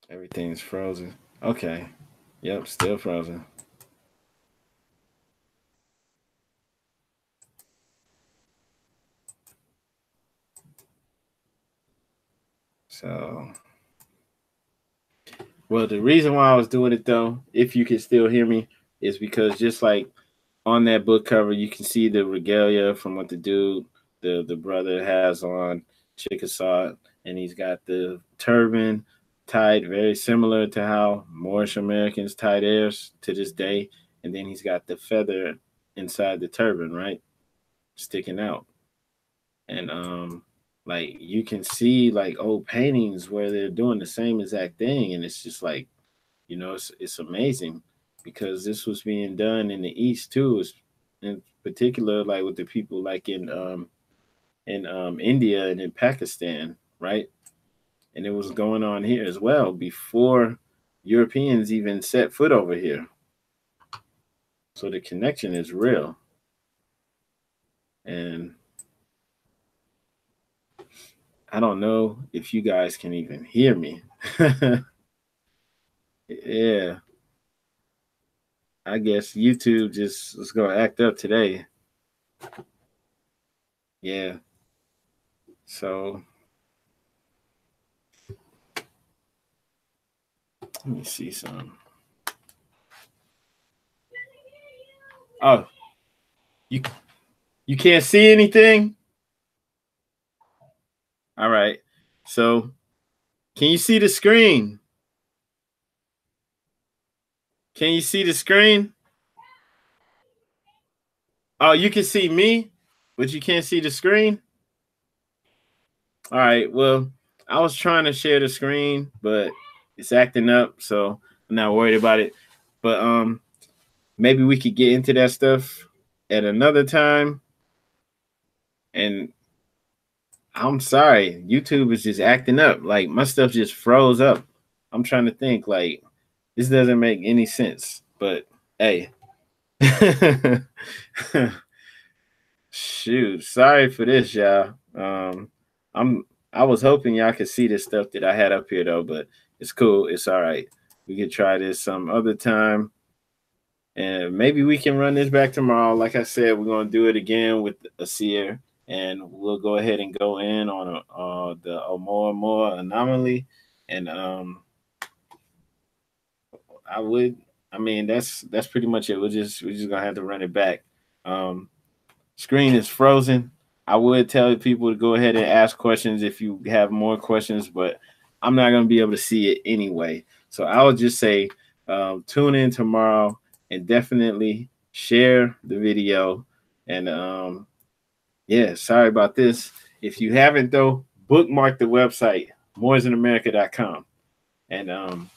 Everything's frozen. Okay. Yep, still frozen. So, well, the reason why I was doing it though, if you can still hear me, is because just like on that book cover, you can see the regalia from what the dude the brother has on Chickasaw, and he's got the turban tied very similar to how Moorish Americans tie theirs to this day. And then he's got the feather inside the turban, right? Sticking out. And like you can see like old paintings where they're doing the same exact thing, and it's just like, it's amazing because this was being done in the East too, in particular like with the people like in India and in Pakistan, right? And it was going on here as well before Europeans even set foot over here. So the connection is real. And I don't know if you guys can even hear me. Yeah, I guess YouTube just was going to act up today. Yeah. So let me see some. Oh, you you can't see anything? All right. So, can you see the screen? Can you see the screen? Oh, you can see me, but you can't see the screen? All right. Well, I was trying to share the screen, but it's acting up, so I'm not worried about it. But maybe we could get into that stuff at another time. And I'm sorry, YouTube is just acting up. Like my stuff just froze up. I'm trying to think like this doesn't make any sense. But hey. Shoot, sorry for this, y'all. I was hoping y'all could see this stuff that I had up here though, but it's cool. It's all right. We could try this some other time. And maybe we can run this back tomorrow. Like I said, we're gonna do it again with a seer, and we'll go ahead and go in on the more anomaly. And I mean, that's pretty much it. We're just gonna have to run it back. Screen is frozen. I would tell people to go ahead and ask questions if you have more questions, but I'm not gonna be able to see it anyway. So I would just say tune in tomorrow and definitely share the video. And yeah, sorry about this. If you haven't though, bookmark the website mooresinamerica.com and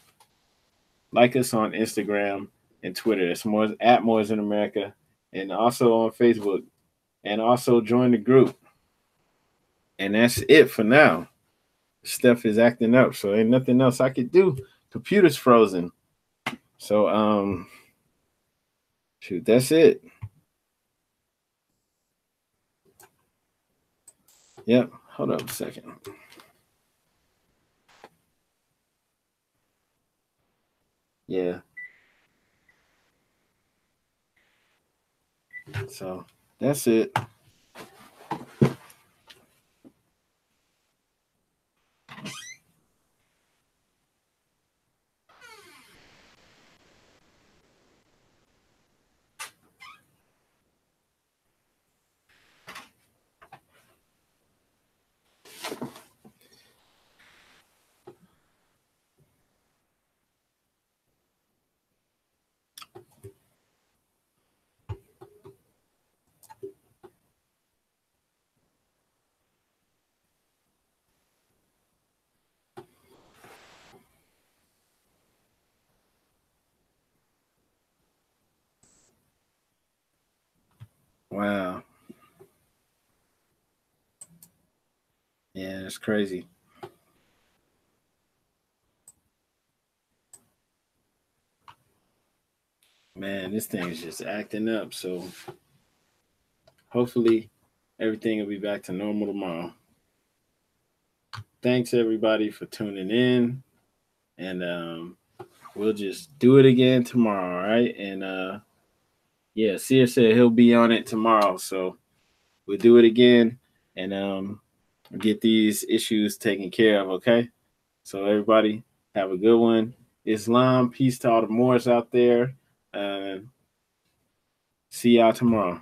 like us on Instagram and Twitter. It's more at Moors in America, and also on Facebook, and also join the group. And that's it for now. Stuff is acting up, so ain't nothing else I could do. Computer's frozen. So shoot, that's it. Yep. Hold up a second. Yeah. So that's it. Wow. Yeah, that's crazy. Man, this thing is just acting up. So hopefully everything will be back to normal tomorrow. Thanks everybody for tuning in. And we'll just do it again tomorrow, all right? And yeah, Seer said he'll be on it tomorrow. So we'll do it again and get these issues taken care of, okay? So everybody have a good one. Islam, peace to all the Moors out there. See y'all tomorrow.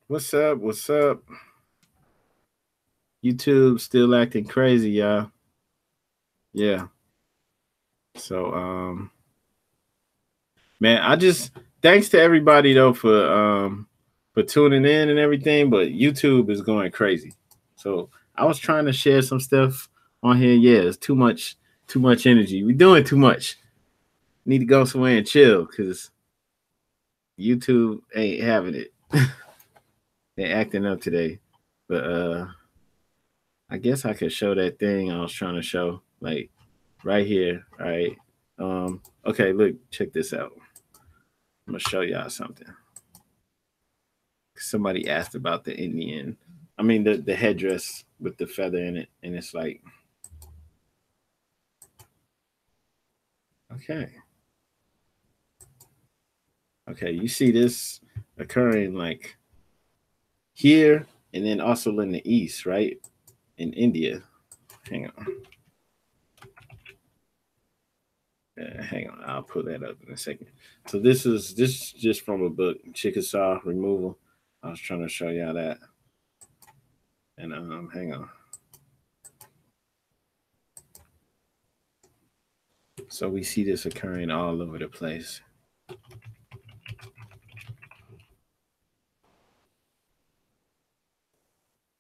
What's up? What's up? YouTube still acting crazy, y'all. Yeah. So man, I just thanks to everybody though for tuning in and everything, but YouTube is going crazy. So I was trying to share some stuff on here. Yeah, it's too much energy. We're doing too much. Need to go somewhere and chill because YouTube ain't having it. They're acting up today. But I guess I could show that thing I was trying to show, like right here. All right. Okay, look, check this out. I'm gonna show y'all something. Somebody asked about the Indian. I mean the headdress with the feather in it, and it's like, okay. Okay, you see this occurring like here and then also in the east, right? In India. Hang on. Hang on, I'll pull that up in a second. So this is just from a book, Chickasaw Removal. I was trying to show y'all that. And hang on. So we see this occurring all over the place.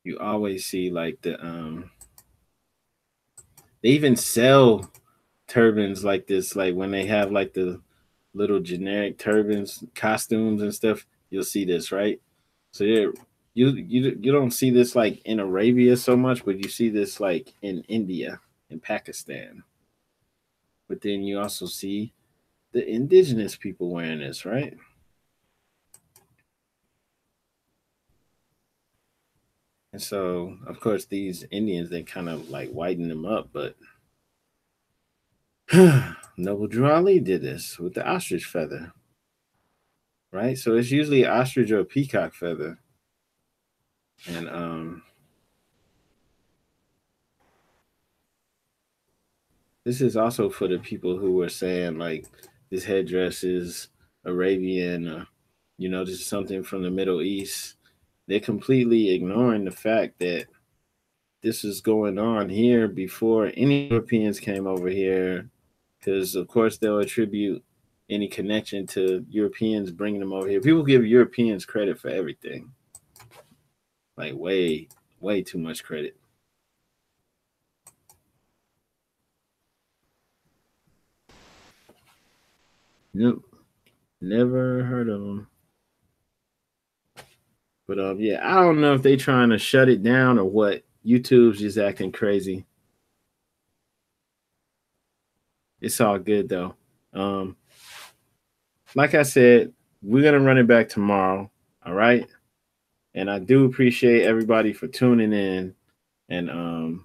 You always see like they even sell turbans like this, like when they have like the little generic turbans, costumes and stuff, you'll see this, right? So yeah, you don't see this like in Arabia so much, but you see this like in India and Pakistan. But then you also see the indigenous people wearing this, right? And so, of course, these Indians they kind of like whiten them up, but Noble Drew Ali did this with the ostrich feather, right? So it's usually ostrich or peacock feather, and this is also for the people who were saying like this headdress is Arabian, this is something from the Middle East. They're completely ignoring the fact that this is going on here before any Europeans came over here, because of course they'll attribute any connection to Europeans bringing them over here. People give Europeans credit for everything, like way too much credit. Nope, never heard of them. But yeah, I don't know if they trying to shut it down or what. YouTube's just acting crazy. It's all good though. Um, like I said, we're gonna run it back tomorrow. All right. And I do appreciate everybody for tuning in. And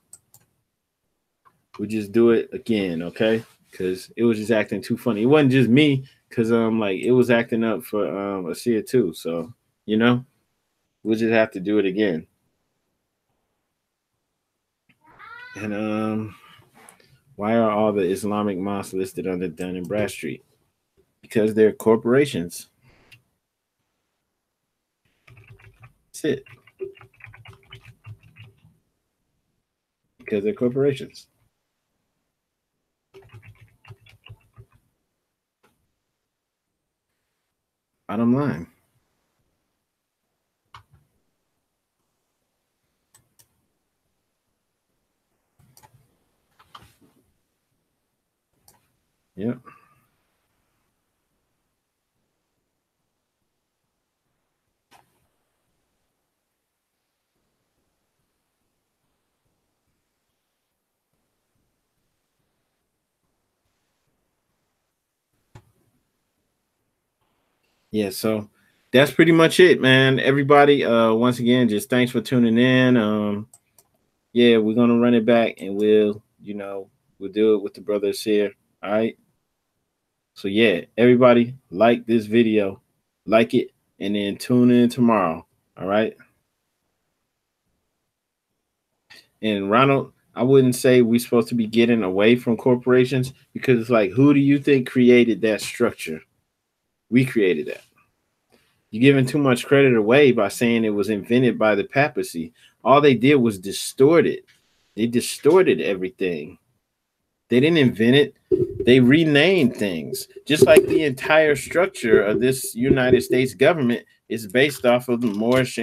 we just do it again, okay? Because it was just acting too funny. It wasn't just me, because like it was acting up for Asia too. So we'll just have to do it again. And why are all the Islamic mosques listed under Dun and Bradstreet? Because they're corporations. That's it. Because they're corporations. Bottom line. Yep. Yeah, so that's pretty much it, man. Everybody, once again, just thanks for tuning in. Yeah, we're gonna run it back and we'll do it with the brothers here. All right. So yeah, everybody like this video, like it, and then tune in tomorrow. All right. And Ronald, I wouldn't say we're supposed to be getting away from corporations, because it's like, who do you think created that structure? We created that. You're giving too much credit away by saying it was invented by the papacy. All they did was distort it. They distorted everything. They didn't invent it. They renamed things. Just like the entire structure of this United States government is based off of the Moorish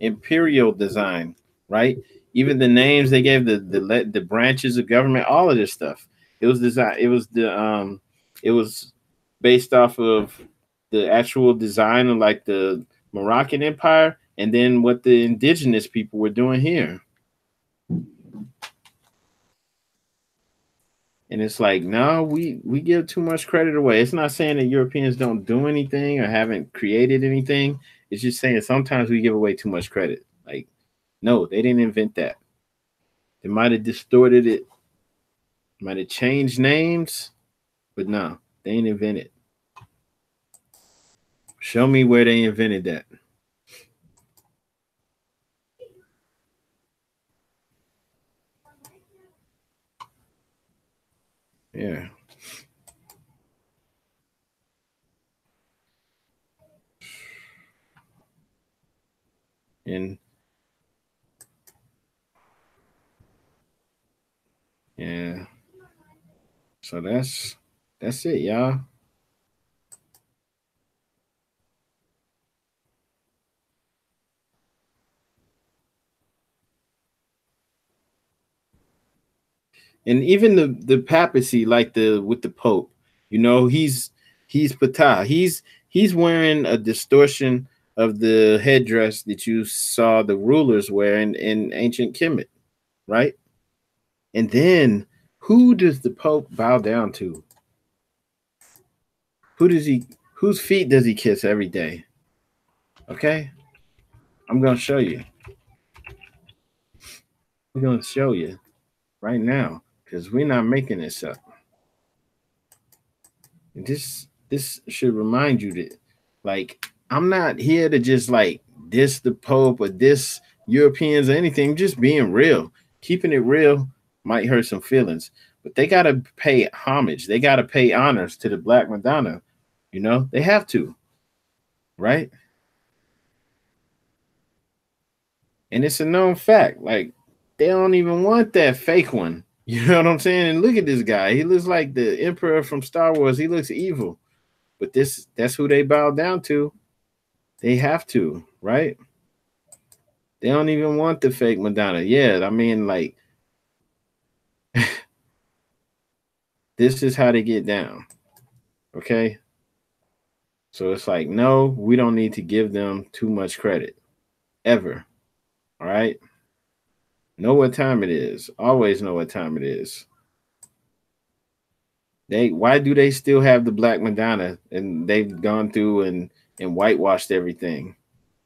imperial design, right? Even the names they gave the branches of government, all of this stuff. It was designed. It was based off of the actual design of like the Moroccan Empire, and then what the indigenous people were doing here. And it's like, no, we give too much credit away. It's not saying that Europeans don't do anything or haven't created anything. It's just saying sometimes we give away too much credit. Like, no, they didn't invent that. They might have distorted it, might have changed names, but no, they ain't invented. Show me where they invented that. Yeah. And yeah. So that's it, y'all. And even the papacy, like the with the Pope, you know, he's Ptah. He's wearing a distortion of the headdress that you saw the rulers wear in ancient Kemet, right? And then who does the Pope bow down to? Whose feet does he kiss every day? Okay? I'm gonna show you. We're gonna show you right now because we're not making this up. And this should remind you that, like, I'm not here to just like diss the Pope or diss Europeans or anything. Just being real, keeping it real might hurt some feelings, but they gotta pay homage. They gotta pay honors to the Black Madonna. You know, they have to, right? And it's a known fact. Like, they don't even want that fake one. You know what I'm saying? And look at this guy. He looks like the Emperor from Star Wars. He looks evil. But that's who they bow down to. They have to, right? They don't even want the fake Madonna. Yeah, I mean, like, this is how they get down. Okay? So it's like, no, we don't need to give them too much credit. Ever. All right? Know what time it is. Always know what time it is. Why do they still have the Black Madonna and they've gone through and whitewashed everything?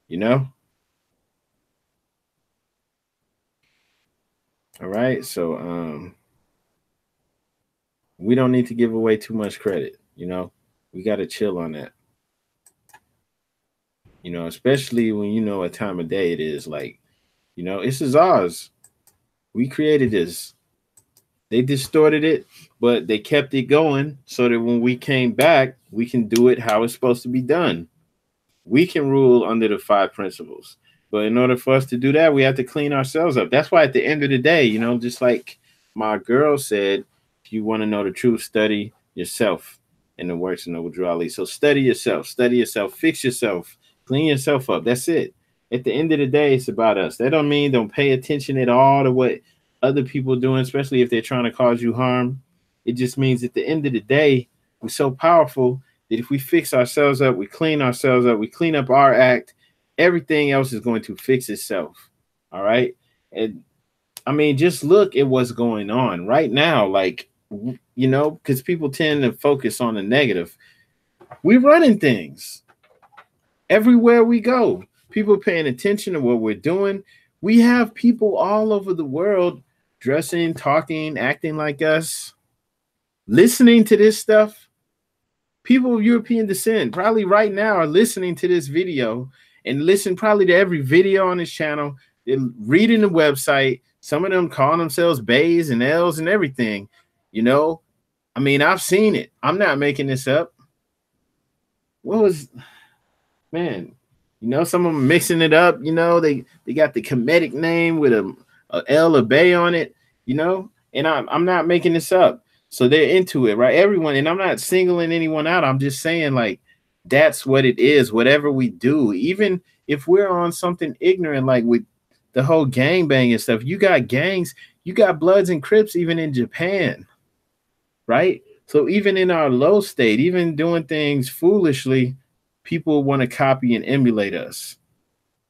You know? All right. So we don't need to give away too much credit, you know. We gotta chill on that. You know, especially when you know what time of day it is. Like, you know, this is ours. We created this. They distorted it, but they kept it going so that when we came back, we can do it how it's supposed to be done. We can rule under the 5 principles. But in order for us to do that, we have to clean ourselves up. That's why at the end of the day, you know, just like my girl said, if you want to know the truth, study yourself in the works of Noble Drew Ali. So study yourself, fix yourself, clean yourself up. That's it. At the end of the day, it's about us. That don't mean don't pay attention at all to what other people are doing, especially if they're trying to cause you harm. It just means at the end of the day, we're so powerful that if we fix ourselves up, we clean ourselves up, we clean up our act, everything else is going to fix itself. All right. And I mean, just look at what's going on right now. Like, you know, because people tend to focus on the negative. We're running things everywhere we go. People paying attention to what we're doing. We have people all over the world dressing, talking, acting like us, listening to this stuff. People of European descent probably right now are listening to this video and listen probably to every video on this channel. They're reading the website. Some of them calling themselves Bays and L's and everything. You know, I mean, I've seen it. I'm not making this up. What was man, some of them mixing it up. They got the comedic name with a L or Bay on it. And I'm not making this up. So they're into it, right? Everyone, and I'm not singling anyone out. I'm just saying, like, that's what it is. Whatever we do, even if we're on something ignorant, like with the whole gang bang and stuff, you got gangs, you got Bloods and Crips, even in Japan, right? So even in our low state, even doing things foolishly, people want to copy and emulate us.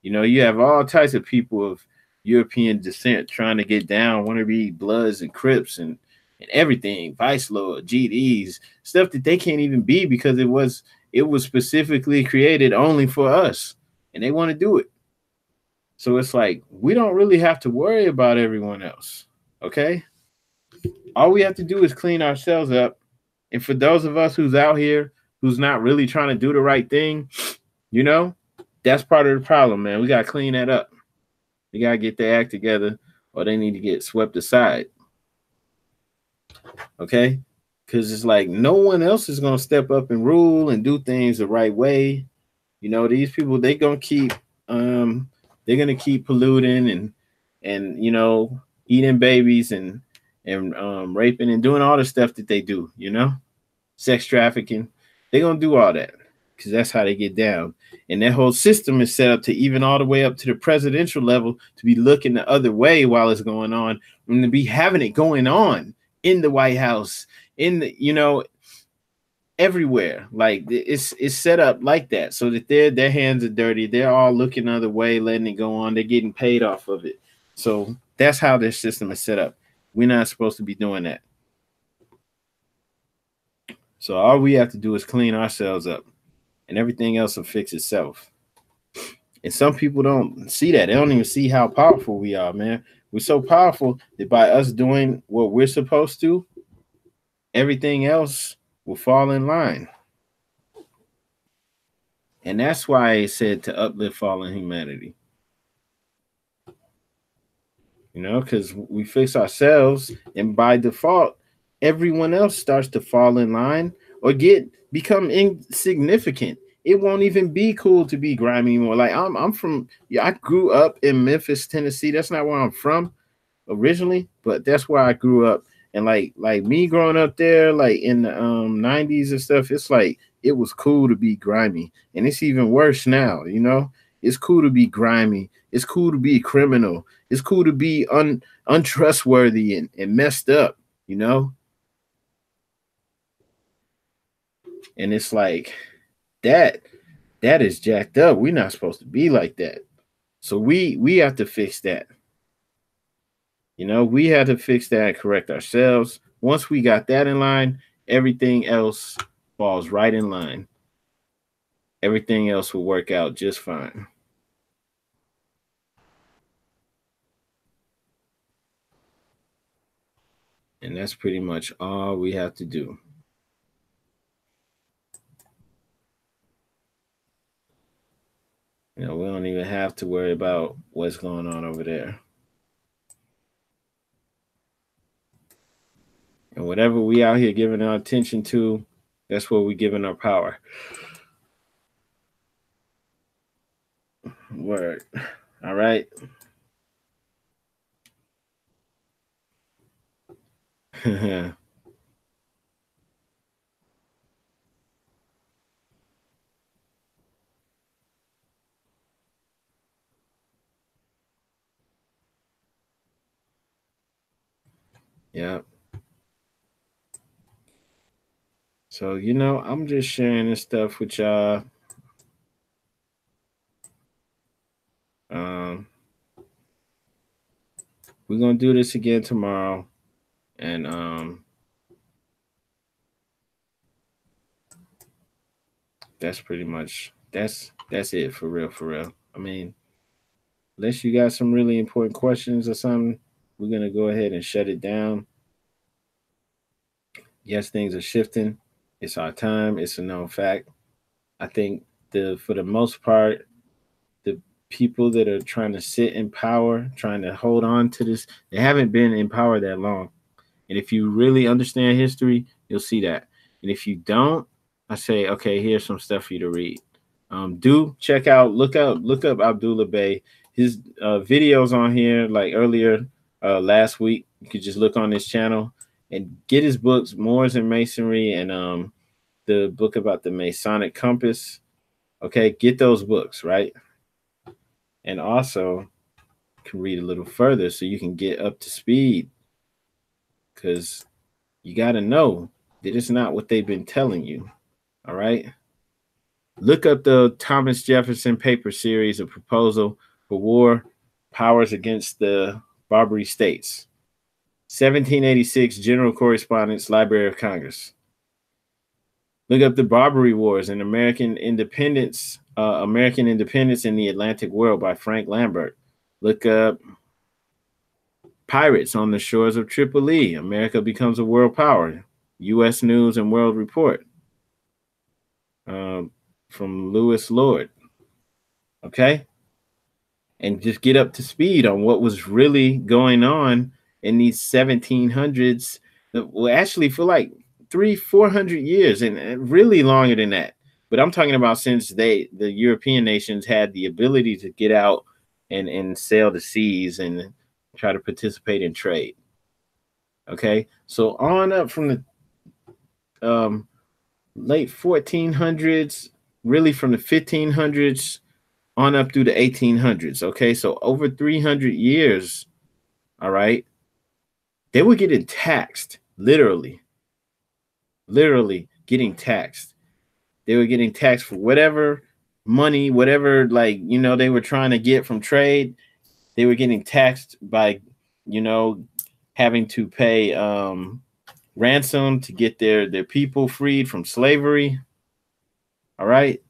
You have all types of people of European descent trying to get down, want to be Bloods and Crips and everything, Vice Lord, GDs, stuff that they can't even be because it was specifically created only for us, and they want to do it. So it's like we don't really have to worry about everyone else. Okay? All we have to do is clean ourselves up. And for those of us who's out here who's not really trying to do the right thing, you know, that's part of the problem, man. We got to clean that up. We got to get their act together or they need to get swept aside. Okay? Because it's like no one else is going to step up and rule and do things the right way. These people, they're going to keep polluting and eating babies and raping and doing all the stuff that they do, sex trafficking. They're going to do all that because that's how they get down. And that whole system is set up to even all the way up to the presidential level to be looking the other way while it's going on and to be having it going on in the White House, in the, everywhere. Like it's set up like that so that their hands are dirty. They're all looking the other way, letting it go on. They're getting paid off of it. So that's how this system is set up. We're not supposed to be doing that. So all we have to do is clean ourselves up and everything else will fix itself. And some people don't see that. They don't even see how powerful we are, man. We're so powerful that by us doing what we're supposed to, everything else will fall in line. And that's why it said to uplift fallen humanity. Because we fix ourselves, and by default, everyone else starts to fall in line or become insignificant. It won't even be cool to be grimy anymore. Like I'm from, I grew up in Memphis, Tennessee. That's not where I'm from originally, but that's where I grew up. And like me growing up there, like in the 90s and stuff, it's like it was cool to be grimy, and it's even worse now. It's cool to be grimy. It's cool to be criminal. It's cool to be untrustworthy and messed up. And it's like that is jacked up. We're not supposed to be like that. So we have to fix that. We had to fix that and correct ourselves. Once we got that in line, everything else falls right in line. Everything else will work out just fine. And that's pretty much all we have to do. We don't even have to worry about what's going on over there. And whatever we out here giving our attention to, that's what we're giving our power. Word. All right. Yeah. So, I'm just sharing this stuff with y'all. We're gonna do this again tomorrow. And that's pretty much that's it for real. I mean, unless you got some really important questions or something, we're gonna go ahead and shut it down. Yes, things are shifting. It's our time. It's a known fact. I think for the most part, the people that are trying to sit in power, trying to hold on to this, they haven't been in power that long. And if you really understand history, you'll see that. And if you don't, I say, okay, here's some stuff for you to read. Do check out, look up Abdullah Bey. His videos on here, like earlier last week, you could just look on this channel and get his books, Moors and Masonry, and the book about the Masonic Compass. Okay, get those books, right? And also can read a little further so you can get up to speed, because you got to know that it's not what they've been telling you. All right. Look up the Thomas Jefferson paper series, A Proposal for War Powers Against the Barbary States. 1786 General Correspondence, Library of Congress. Look up the Barbary Wars and American Independence in the Atlantic World by Frank Lambert. Look up Pirates on the Shores of Tripoli, America Becomes a World Power, U.S. News and World Report, from Lewis Lord. Okay? And just get up to speed on what was really going on in these 1700s. Well, actually, for like 300-400 years, and really longer than that. But I'm talking about since the European nations had the ability to get out and sail the seas and try to participate in trade. Okay, so on up from the late 1400s, really from the 1500s on up through the 1800s. Okay, so over 300 years. All right, they were getting taxed, literally getting taxed. They were getting taxed for whatever money, whatever, like, they were trying to get from trade. They were getting taxed by, having to pay ransom to get their people freed from slavery. All right.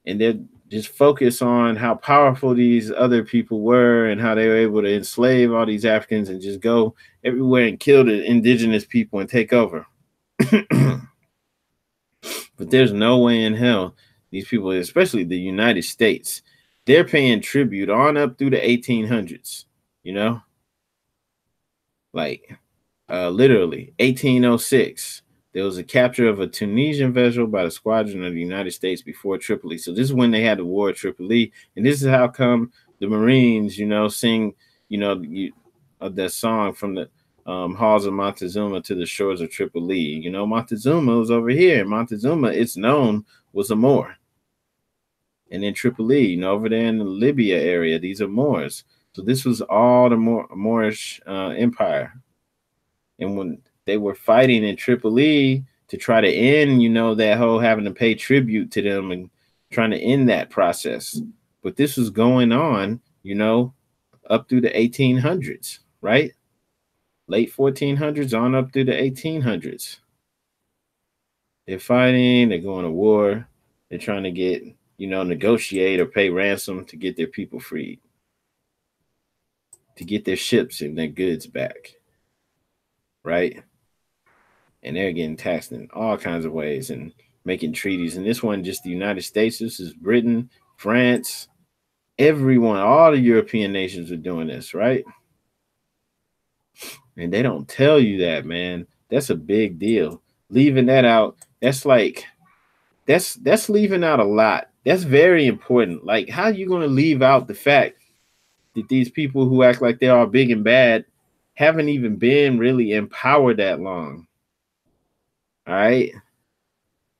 And they're just focus on how powerful these other people were and how they were able to enslave all these Africans and just go everywhere and kill the indigenous people and take over. But there's no way in hell these people, especially the United States, they're paying tribute on up through the 1800s, like literally 1806. There was a capture of a Tunisian vessel by the squadron of the United States before Tripoli. So this is when they had the war at Tripoli. And this is how come the Marines, sing, that song from the halls of Montezuma to the shores of Tripoli. Montezuma was over here. Montezuma, it's known, was a Moor. And then Tripoli, over there in the Libya area, these are Moors. So this was all the Moorish Empire. And when they were fighting in Tripoli to try to end, that whole having to pay tribute to them and trying to end that process. But this was going on, up through the 1800s, right? Late 1400s on up through the 1800s. They're fighting, they're going to war, they're trying to get, negotiate or pay ransom to get their people freed, to get their ships and their goods back, right? And they're getting taxed in all kinds of ways and making treaties. And this one, just the United States, this is Britain, France, everyone, all the European nations are doing this, right? And they don't tell you that, man. That's a big deal. Leaving that out, that's leaving out a lot. That's very important. Like, how are you going to leave out the fact that these people who act like they're all big and bad haven't even been really empowered that long? All right.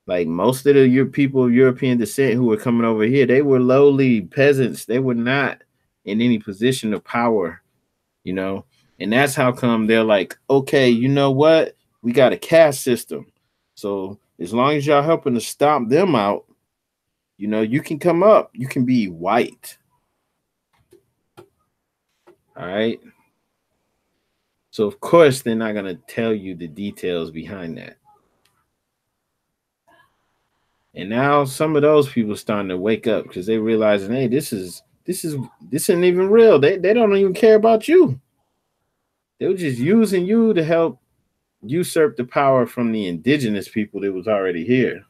Like, most of the people of European descent who were coming over here, they were lowly peasants. They were not in any position of power, and that's how come they're like, okay, you know what? We got a caste system. So as long as y'all helping to stomp them out, you can come up. You can be white. All right. So, of course, they're not going to tell you the details behind that. And now some of those people are starting to wake up because they realizing, hey, this isn't even real. They don't even care about you. They were just using you to help usurp the power from the indigenous people that was already here.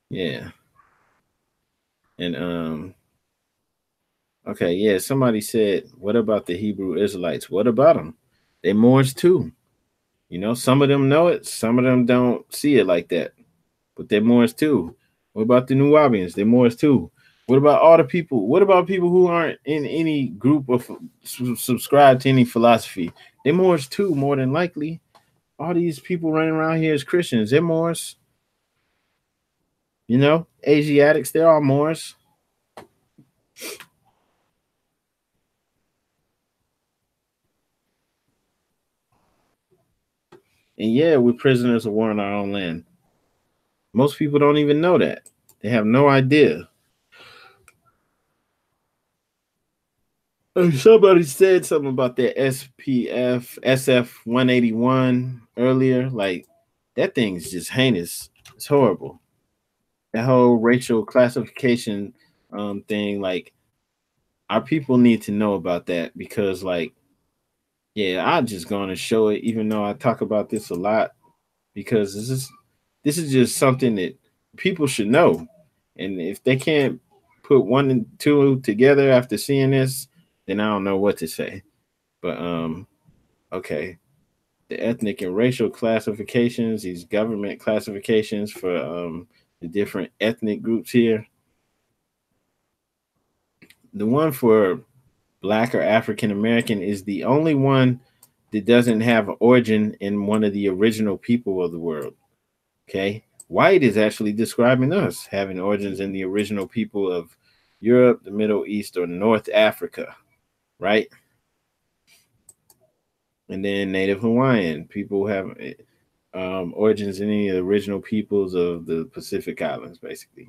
Yeah. And okay, yeah, somebody said, what about the Hebrew Israelites? What about them? They Moors too. You know, some of them know it, some of them don't see it like that. But they're Moors too. What about the Nuwabians? They're Moors too. What about all the people? What about people who aren't in any group of subscribe to any philosophy? They're Moors too, more than likely. All these people running around here as Christians, they're Moors. You know, Asiatics, they're all Moors. And yeah, we're prisoners of war in our own land. Most people don't even know that. They have no idea. Somebody said something about that SPF SF 181 earlier. Like that thing's just heinous. It's horrible. That whole racial classification thing. Like our people need to know about that because, like, yeah, I'm just going to show it, even though I talk about this a lot because this is just something that people should know. And if they can't put one and two together after seeing this, then I don't know what to say. But okay. The ethnic and racial classifications, these government classifications for the different ethnic groups here. The one for Black or African American is the only one that doesn't have origin in one of the original people of the world. Okay. White is actually describing us having origins in the original people of Europe, the Middle East, or North Africa, right? And then Native Hawaiian people have origins in any of the original peoples of the Pacific Islands, basically.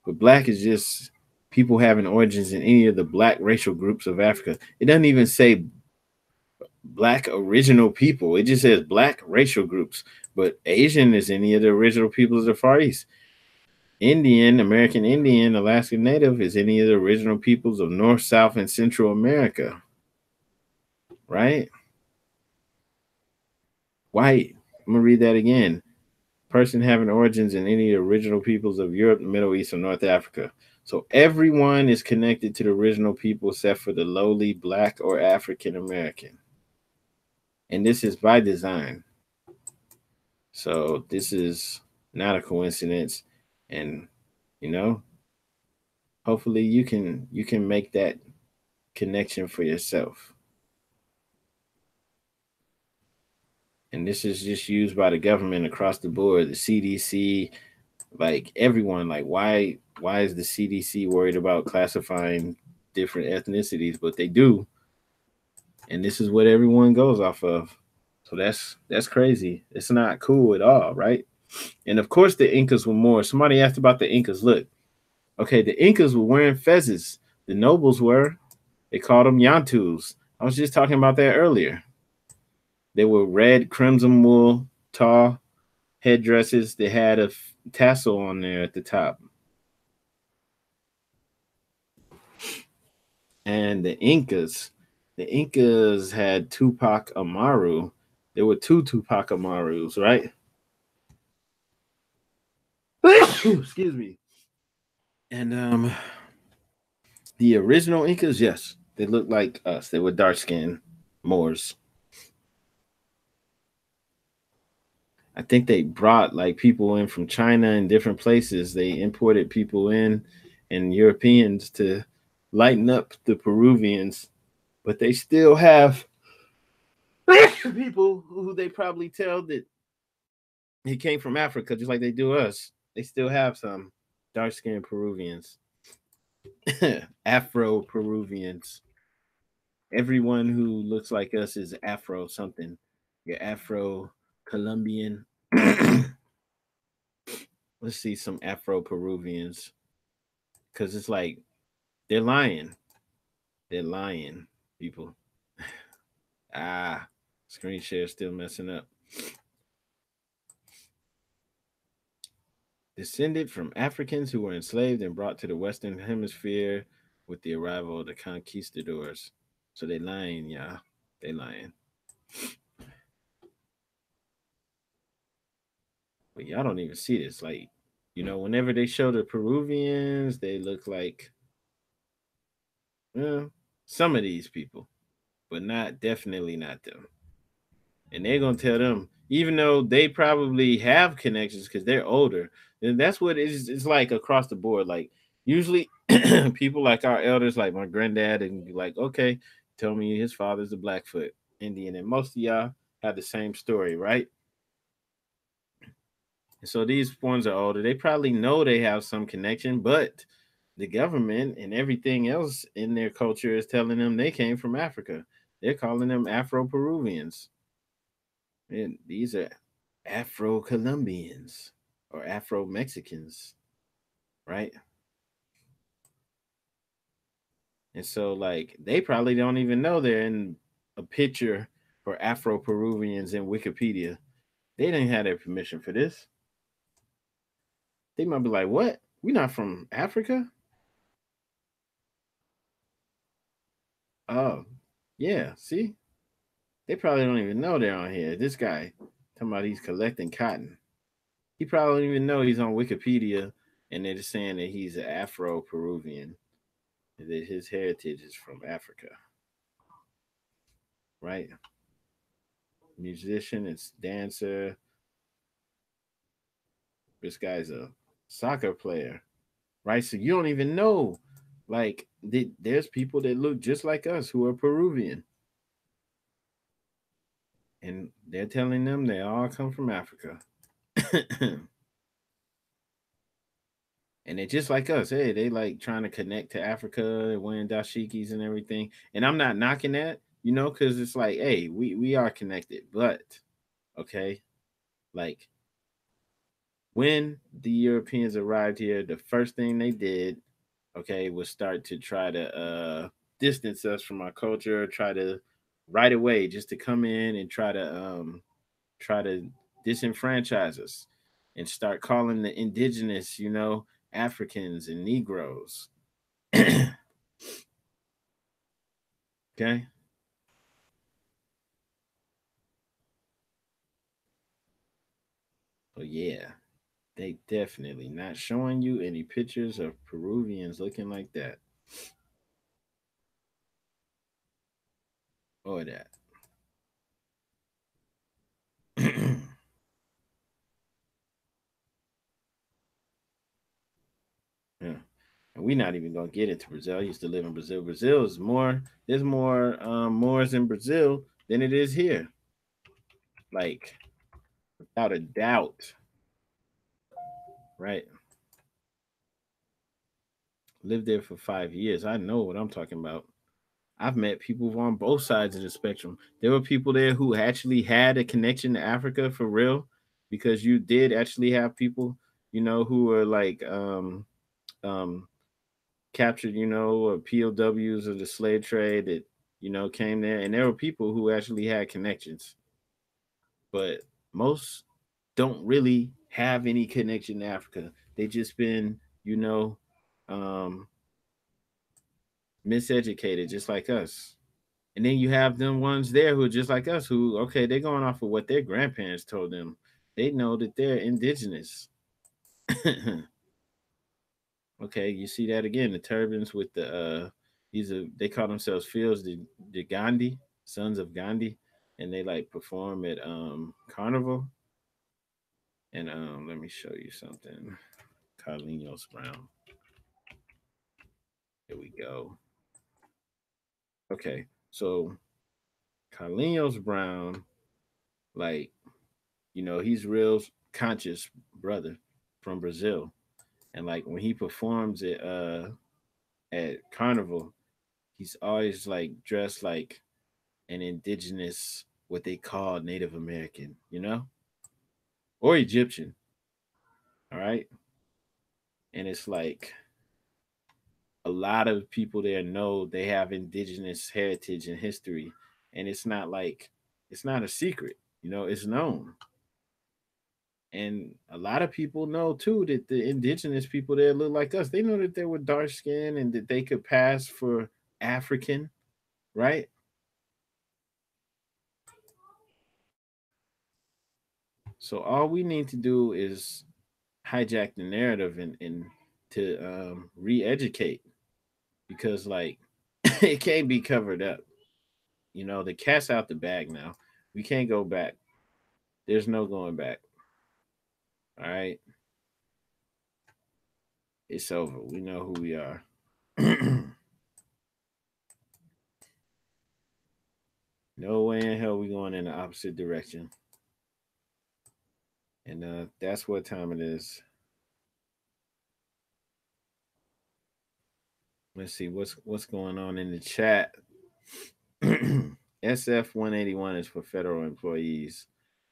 But Black is just people having origins in any of the Black racial groups of Africa. It doesn't even say Black original people. It just says Black racial groups. But Asian is any of the original peoples of the Far East. Indian, American Indian, Alaska Native is any of the original peoples of North, South, and Central America. Right? White. I'm going to read that again. Person having origins in any of the original peoples of Europe, the Middle East, or North Africa. So everyone is connected to the original people except for the lowly Black or African American. And this is by design. So this is not a coincidence. And you know, hopefully you can make that connection for yourself. And this is just used by the government across the board, the CDC, like everyone. Like why is the CDC worried about classifying different ethnicities? But they do, and this is what everyone goes off of. So that's crazy. It's not cool at all, right? And of course, the Incas were more. Somebody asked about the Incas. Look, okay, the Incas were wearing fezzes. The nobles were. They called them yantus. I was just talking about that earlier. They were red crimson wool, tall headdresses. They had a tassel on there at the top. And the Incas had Tupac Amaru. There were two Tupac Amarus, right? Excuse me. And the original Incas, yes, they looked like us. They were dark skinned Moors. I think they brought like people in from China and different places. They imported people in and Europeans to lighten up the Peruvians, but they still have people who they probably tell that he came from Africa, just like they do us. They still have some dark skinned Peruvians, Afro Peruvians. Everyone who looks like us is Afro something. You're Afro Colombian. Let's see some Afro Peruvians because it's like they're lying. They're lying, people. Screen share still messing up. Descended from Africans who were enslaved and brought to the Western Hemisphere with the arrival of the conquistadors. So they lying, y'all. They lying. But y'all don't even see this. Like, whenever they show the Peruvians, they look like some of these people, but definitely not them. And they're gonna tell them, even though they probably have connections because they're older. And that's what it's like across the board. Like usually people like our elders, like my granddad, and be like, okay, tell me his father's a Blackfoot Indian, and most of y'all have the same story, right? And so these ones are older. They probably know they have some connection, but the government and everything else in their culture is telling them they came from Africa. They're calling them Afro Peruvians. And these are Afro Colombians or Afro Mexicans, right? And so, like, they probably don't even know they're in a picture for Afro Peruvians in Wikipedia. They didn't have their permission for this. They might be like, what? We're not from Africa? Oh, yeah. See? They probably don't even know they're on here. This guy talking about he's collecting cotton. He probably don't even know he's on Wikipedia and they're just saying that he's an Afro Peruvian, that his heritage is from Africa, right? Musician and dancer. This guy's a soccer player, right? So you don't even know. Like, there's people that look just like us who are Peruvian, and they're telling them they all come from Africa. And they're just like us. Hey, they like trying to connect to Africa, wearing dashikis and everything. And I'm not knocking that, because it's like, hey, we are connected. But okay, like when the Europeans arrived here, the first thing they did, okay, was start to try to distance us from our culture, try to right away just to come in and try to disenfranchise us and start calling the indigenous, Africans and Negroes. Okay. But yeah, they definitely not showing you any pictures of Peruvians looking like that or that. Yeah. And we're not even gonna get into Brazil. I used to live in Brazil. Brazil is more. There's more Moors in Brazil than it is here. Like without a doubt, right? Lived there for 5 years. I know what I'm talking about. I've met people on both sides of the spectrum. There were people there who actually had a connection to Africa for real, because you did actually have people, who were like um captured, or POWs of the slave trade that, came there. And there were people who actually had connections. But most don't really have any connection to Africa. They just been, um miseducated just like us. And then you have them ones there who are just like us, who, okay, they're going off of what their grandparents told them. They know that they're indigenous. Okay, you see that again. The turbans with they call themselves Fields de Gandhi, sons of Gandhi, and they like perform at carnival. And let me show you something. Carlinhos Brown. Here we go. Okay, so Carlinhos Brown, like, he's real conscious brother from Brazil. And like when he performs at carnival, he's always like dressed like an indigenous, what they call Native American, or Egyptian. All right. And it's like a lot of people there know they have indigenous heritage and history. And it's not a secret, it's known. And a lot of people know too that the indigenous people there look like us. They know that they were dark skinned and that they could pass for African, right? So all we need to do is hijack the narrative and to re-educate, because like it can't be covered up. The cat's out the bag now. We can't go back. There's no going back. All right. It's over. We know who we are. No way in hell we going in the opposite direction. And that's what time it is. Let's see what's going on in the chat. SF 181 is for federal employees.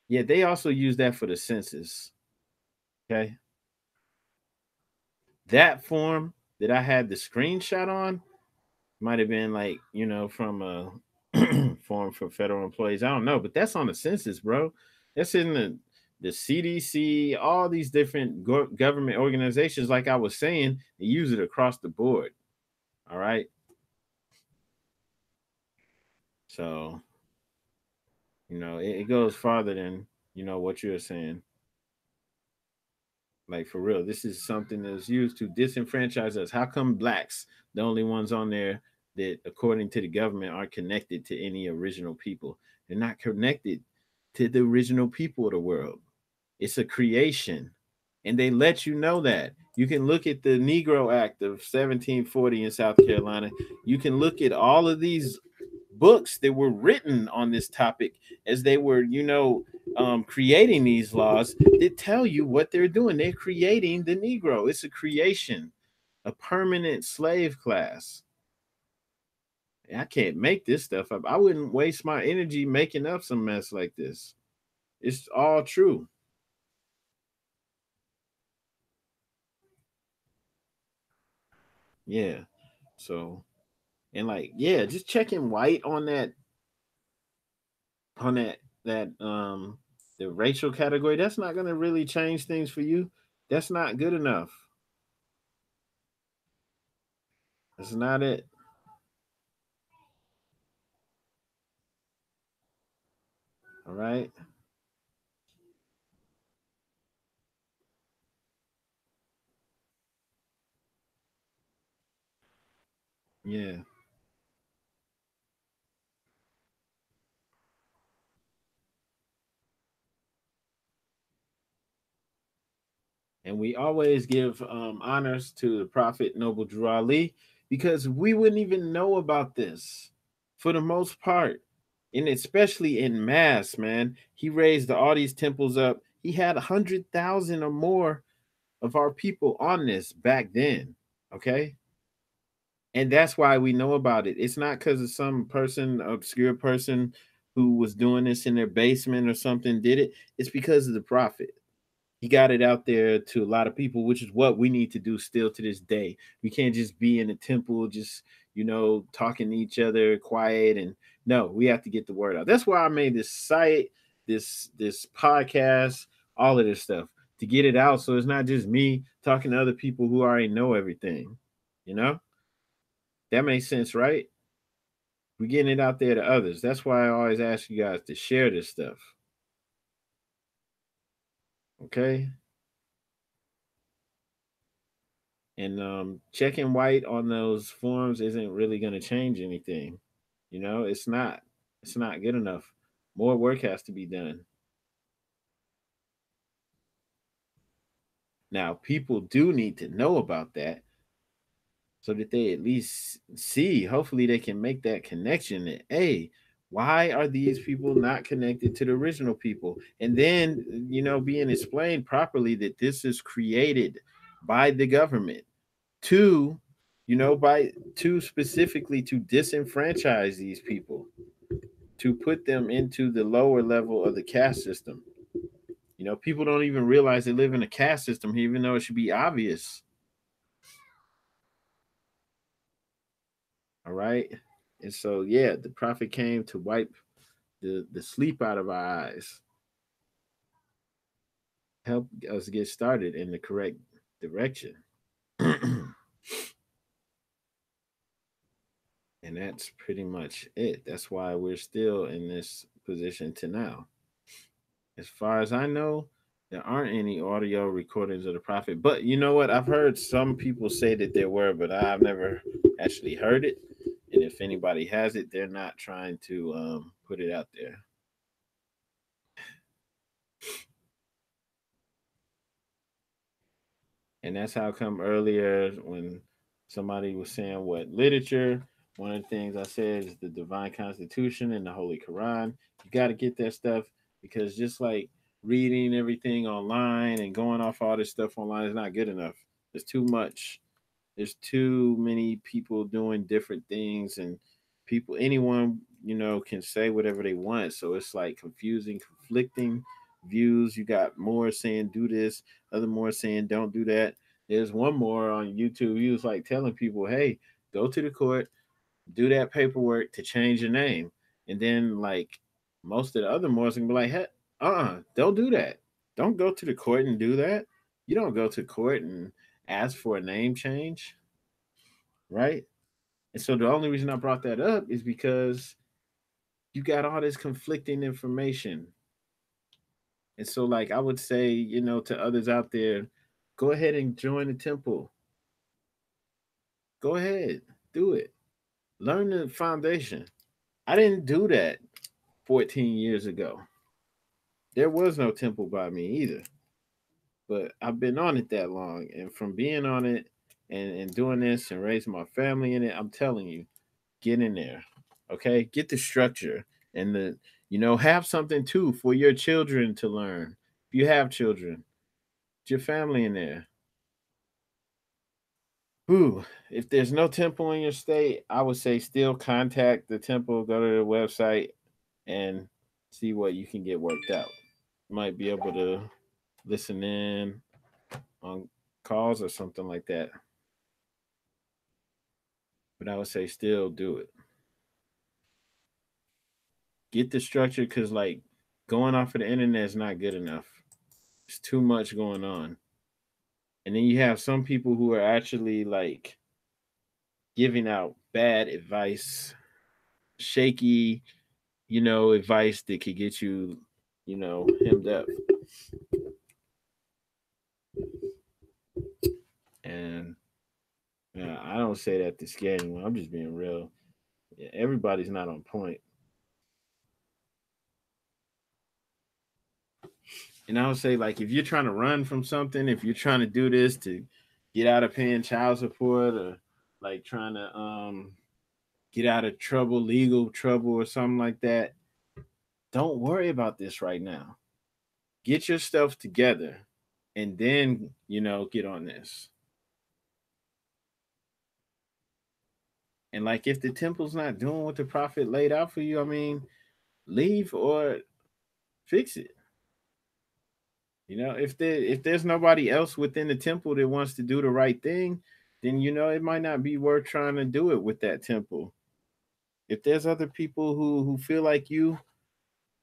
Yeah, they also use that for the census. Okay. That form that I had the screenshot on might have been like, from a form for federal employees. I don't know, but that's on the census, bro. That's in the CDC, all these different government organizations. Like I was saying, they use it across the board. All right. So, it goes farther than, what you're saying. Like for real, this is something that's used to disenfranchise us. How come blacks, the only ones on there that, according to the government, aren't connected to any original people? They're not connected to the original people of the world. It's a creation. And they let you know that. You can look at the Negro Act of 1740 in South Carolina. You can look at all of these books that were written on this topic as they were, creating these laws that tell you what they're doing. They're creating the Negro. It's a creation, a permanent slave class. I can't make this stuff up. I wouldn't waste my energy making up some mess like this. It's all true. Yeah. So, and like, yeah, just checking white on that the racial category, that's not going to really change things for you. That's not good enough. That's not it. All right. Yeah. And we always give honors to the Prophet Noble Drew Ali because we wouldn't even know about this for the most part. And especially in mass, man. He raised all these temples up. He had 100,000 or more of our people on this back then. Okay. And that's why we know about it. It's not because of some person, obscure person who was doing this in their basement or something did it. It's because of the prophet. He got it out there to a lot of people, which is what we need to do still to this day. We can't just be in the temple, just talking to each other, quiet, and no, we have to get the word out. That's why I made this site, this podcast, all of this stuff to get it out. So it's not just me talking to other people who already know everything. You know, that makes sense, right? We're getting it out there to others. That's why I always ask you guys to share this stuff. Okay. And checking white on those forms isn't really going to change anything. It's not. It's not good enough. More work has to be done. Now, people do need to know about that so that they at least see. Hopefully, they can make that connection that, hey, why are these people not connected to the original people? And then, being explained properly that this is created by the government to, by specifically to disenfranchise these people, to put them into the lower level of the caste system. People don't even realize they live in a caste system, even though it should be obvious. All right. And so, yeah, the prophet came to wipe the sleep out of our eyes, help us get started in the correct direction. And that's pretty much it. That's why we're still in this position to now. As far as I know, there aren't any audio recordings of the prophet. But you know what? I've heard some people say that there were, but I've never actually heard it. And if anybody has it, they're not trying to put it out there. And that's how come earlier when somebody was saying what literature, one of the things I said is the divine constitution and the Holy Quran. You got to get that stuff because just like reading everything online and going off all this stuff online is not good enough. There's too much. There's too many people doing different things, and people, anyone, can say whatever they want. So it's like confusing, conflicting views. You got more saying do this, other more saying don't do that. There's one more on YouTube. He was like telling people, hey, go to the court, do that paperwork to change your name. And then like most of the other Moors can be like, hey, don't do that. Don't go to the court and do that. You don't go to court and ask for a name change, right? And so the only reason I brought that up is because you got all this conflicting information. And so, like, I would say, to others out there, go ahead and join the temple. Go ahead, do it. Learn the foundation. I didn't do that 14 years ago. There was no temple by me either. But I've been on it that long. And from being on it and doing this and raising my family in it, I'm telling you, get in there. Okay, get the structure and have something too for your children to learn. If you have children, get your family in there. Ooh, if there's no temple in your state, I would say still contact the temple, go to the website and see what you can get worked out. You might be able to listen in on calls or something like that. But I would say still do it. Get the structure because like going off of the internet is not good enough. It's too much going on. And then you have some people who are actually like giving out bad advice, shaky, advice that could get you, hemmed up. And I don't say that to scare anyone. I'm just being real. Yeah, everybody's not on point. And I would say, like, if you're trying to run from something, if you're trying to do this to get out of paying child support or like trying to get out of trouble, legal trouble or something like that, don't worry about this right now. Get your stuff together and then, get on this. And like if the temple's not doing what the prophet laid out for you, I mean, leave or fix it. If there's nobody else within the temple that wants to do the right thing, then it might not be worth trying to do it with that temple. If there's other people who feel like you,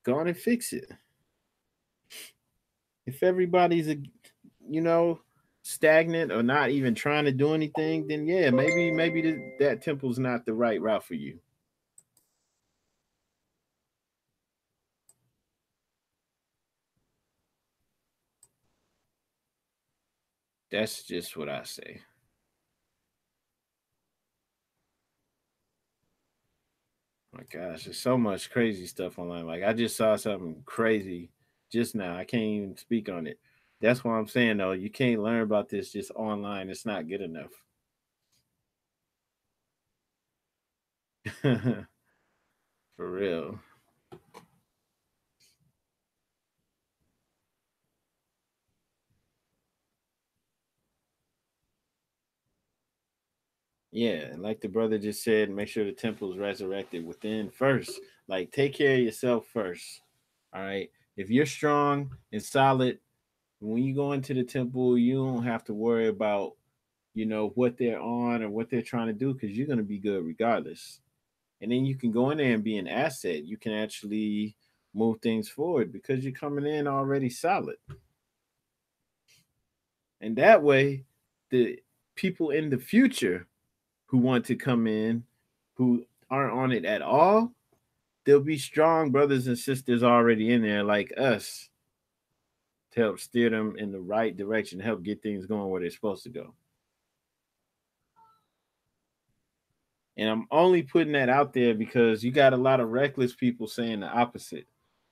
go on and fix it. If everybody's you know stagnant or not even trying to do anything, then yeah, maybe that temple's not the right route for you. That's just what I say. My gosh, there's so much crazy stuff online. Like I just saw something crazy just now. I can't even speak on it. That's what I'm saying though. You can't learn about this just online. It's not good enough. For real. Yeah, and like the brother just said, make sure the temple's resurrected within first. Like take care of yourself first. All right. If you're strong and solid, when you go into the temple, you don't have to worry about, what they're on or what they're trying to do because you're gonna be good regardless. And then you can go in there and be an asset. You can actually move things forward because you're coming in already solid. And that way, the people in the future who want to come in, who aren't on it at all, there'll be strong brothers and sisters already in there like us to help steer them in the right direction, help get things going where they're supposed to go. And I'm only putting that out there because you got a lot of reckless people saying the opposite.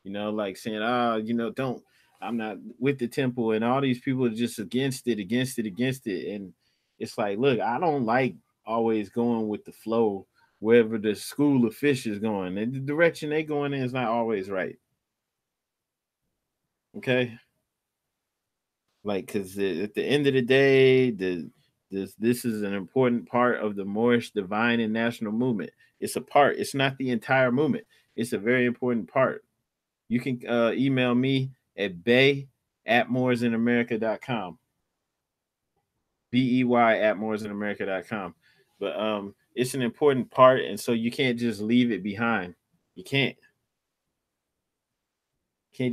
Like saying, don't I'm not with the temple, and all these people are just against it, against it, against it. And it's like, look, I don't like always going with the flow wherever the school of fish is going. And the direction they going in is not always right. Okay. Like, because at the end of the day, this is an important part of the Moorish divine and national movement. It's a part. It's not the entire movement. It's a very important part. You can email me at bay@moorsinamerica.com. BEY@moorsinamerica.com. But it's an important part, and so you can't just leave it behind. You can't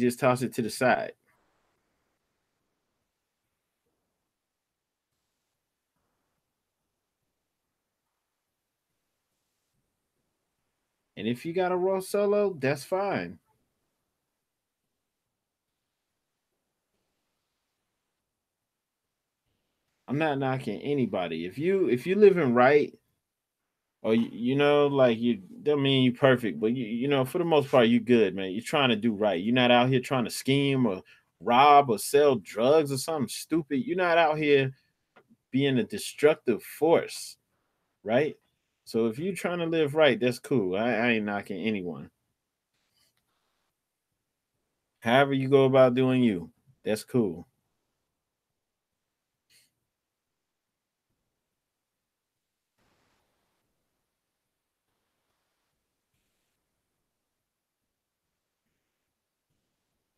just toss it to the side. And if you got a raw solo, that's fine. I'm not knocking anybody. If you living right, or like you don't mean you perfect, but for the most part you good, man. You're trying to do right. You're not out here trying to scheme or rob or sell drugs or something stupid. You're not out here being a destructive force, right? So if you're trying to live right, that's cool. I ain't knocking anyone. However you go about doing you, that's cool.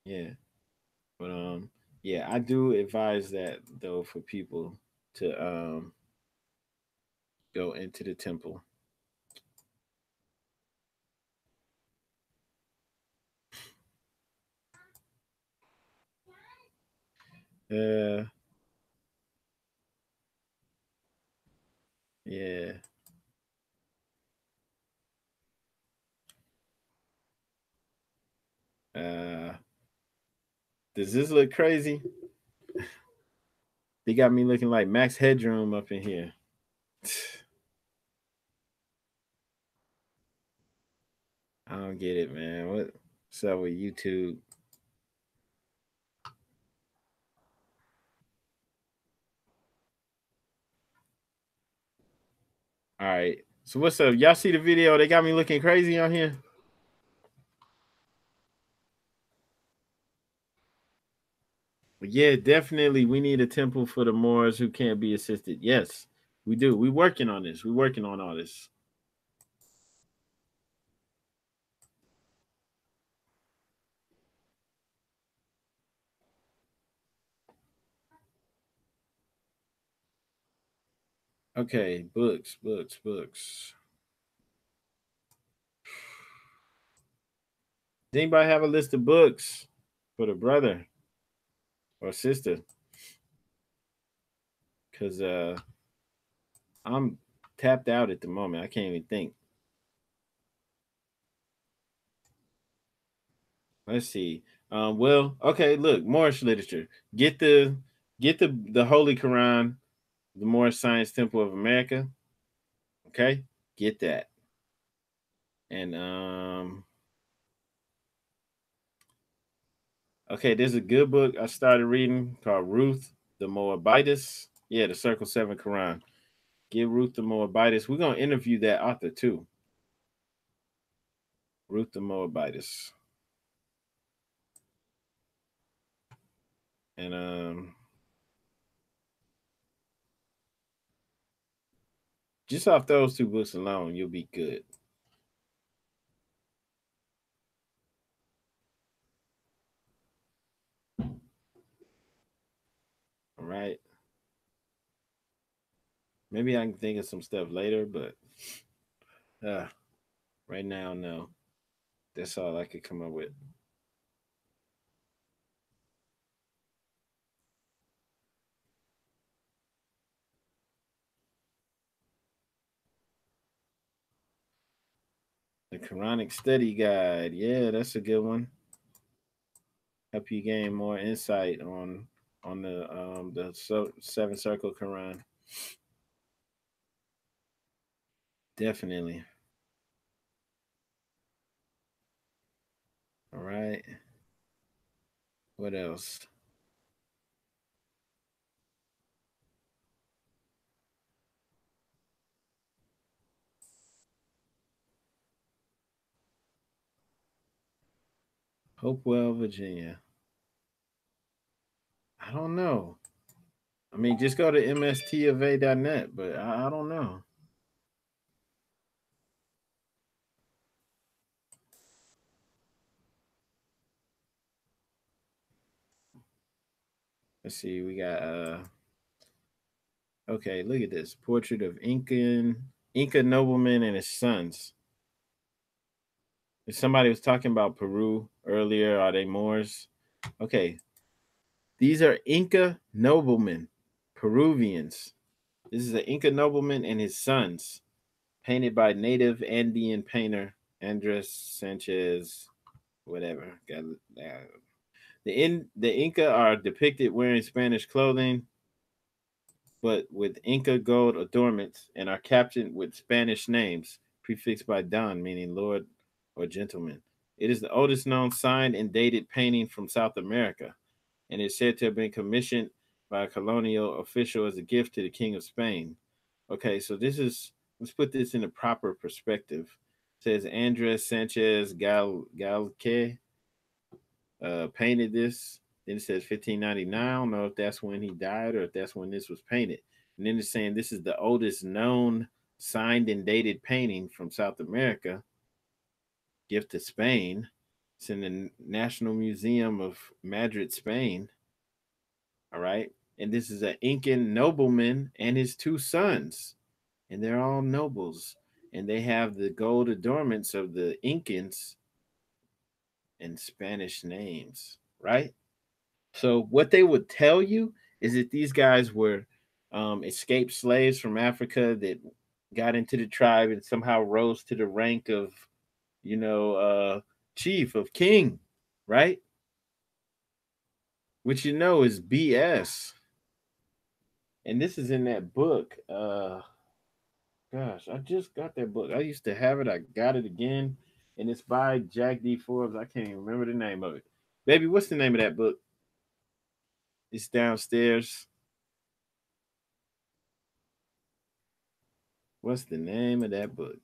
Yeah. But yeah, I do advise that though for people to go into the temple. Uh yeah. Uh does this look crazy? They got me looking like Max Headroom up in here. I don't get it, man. What's up with YouTube? All right. So what's up? Y'all see the video? They got me looking crazy on here. But yeah, definitely we need a temple for the Moors who can't be assisted. Yes, we do. We working on this. We working on all this. Okay, books, books, books. Does anybody have a list of books for the brother or sister? Cause I'm tapped out at the moment. I can't even think. Let's see. Well, okay, look, Moorish literature. Get the Holy Quran, the Moorish Science Temple of America. Okay, get that. And okay, there's a good book I started reading called Ruth the Moabitess. Yeah, the Circle Seven Quran. Get Ruth the Moabitess. We're gonna interview that author too. Ruth the Moabitess. And just off those two books alone, you'll be good. All right. Maybe I can think of some stuff later, but uh, right now, no. That's all I could come up with. The Quranic Study Guide. Yeah, that's a good one. Help you gain more insight on the seven circle Quran. Definitely. All right. What else? Hopewell, Virginia. I don't know. I mean, just go to mstofa.net, but I don't know. Let's see. We got okay, look at this. Portrait of Inca nobleman and his sons. If somebody was talking about Peru earlier, are they Moors? Okay. These are Inca noblemen, Peruvians. This is an Inca nobleman and his sons, painted by native Andean painter Andres Sanchez, whatever. The Inca are depicted wearing Spanish clothing, but with Inca gold adornments, and are captioned with Spanish names prefixed by Don, meaning Lord or gentleman. It is the oldest known signed and dated painting from South America, and is said to have been commissioned by a colonial official as a gift to the King of Spain. Okay, so let's put this in a proper perspective. It says Andres Sanchez Galque painted this. Then it says 1599. I don't know if that's when he died or if that's when this was painted. And then it's saying this is the oldest known signed and dated painting from South America, gift to Spain. It's in the National Museum of Madrid, Spain. All right. And this is an Incan nobleman and his two sons. And they're all nobles. And they have the gold adornments of the Incans and Spanish names, right? So what they would tell you is that these guys were escaped slaves from Africa that got into the tribe and somehow rose to the rank of, chief of king, right? Which is BS. And this is in that book. Gosh, I just got that book. I used to have it. I got it again, and it's by Jack D. Forbes. I can't even remember the name of it. Baby, what's the name of that book? It's downstairs. What's the name of that book?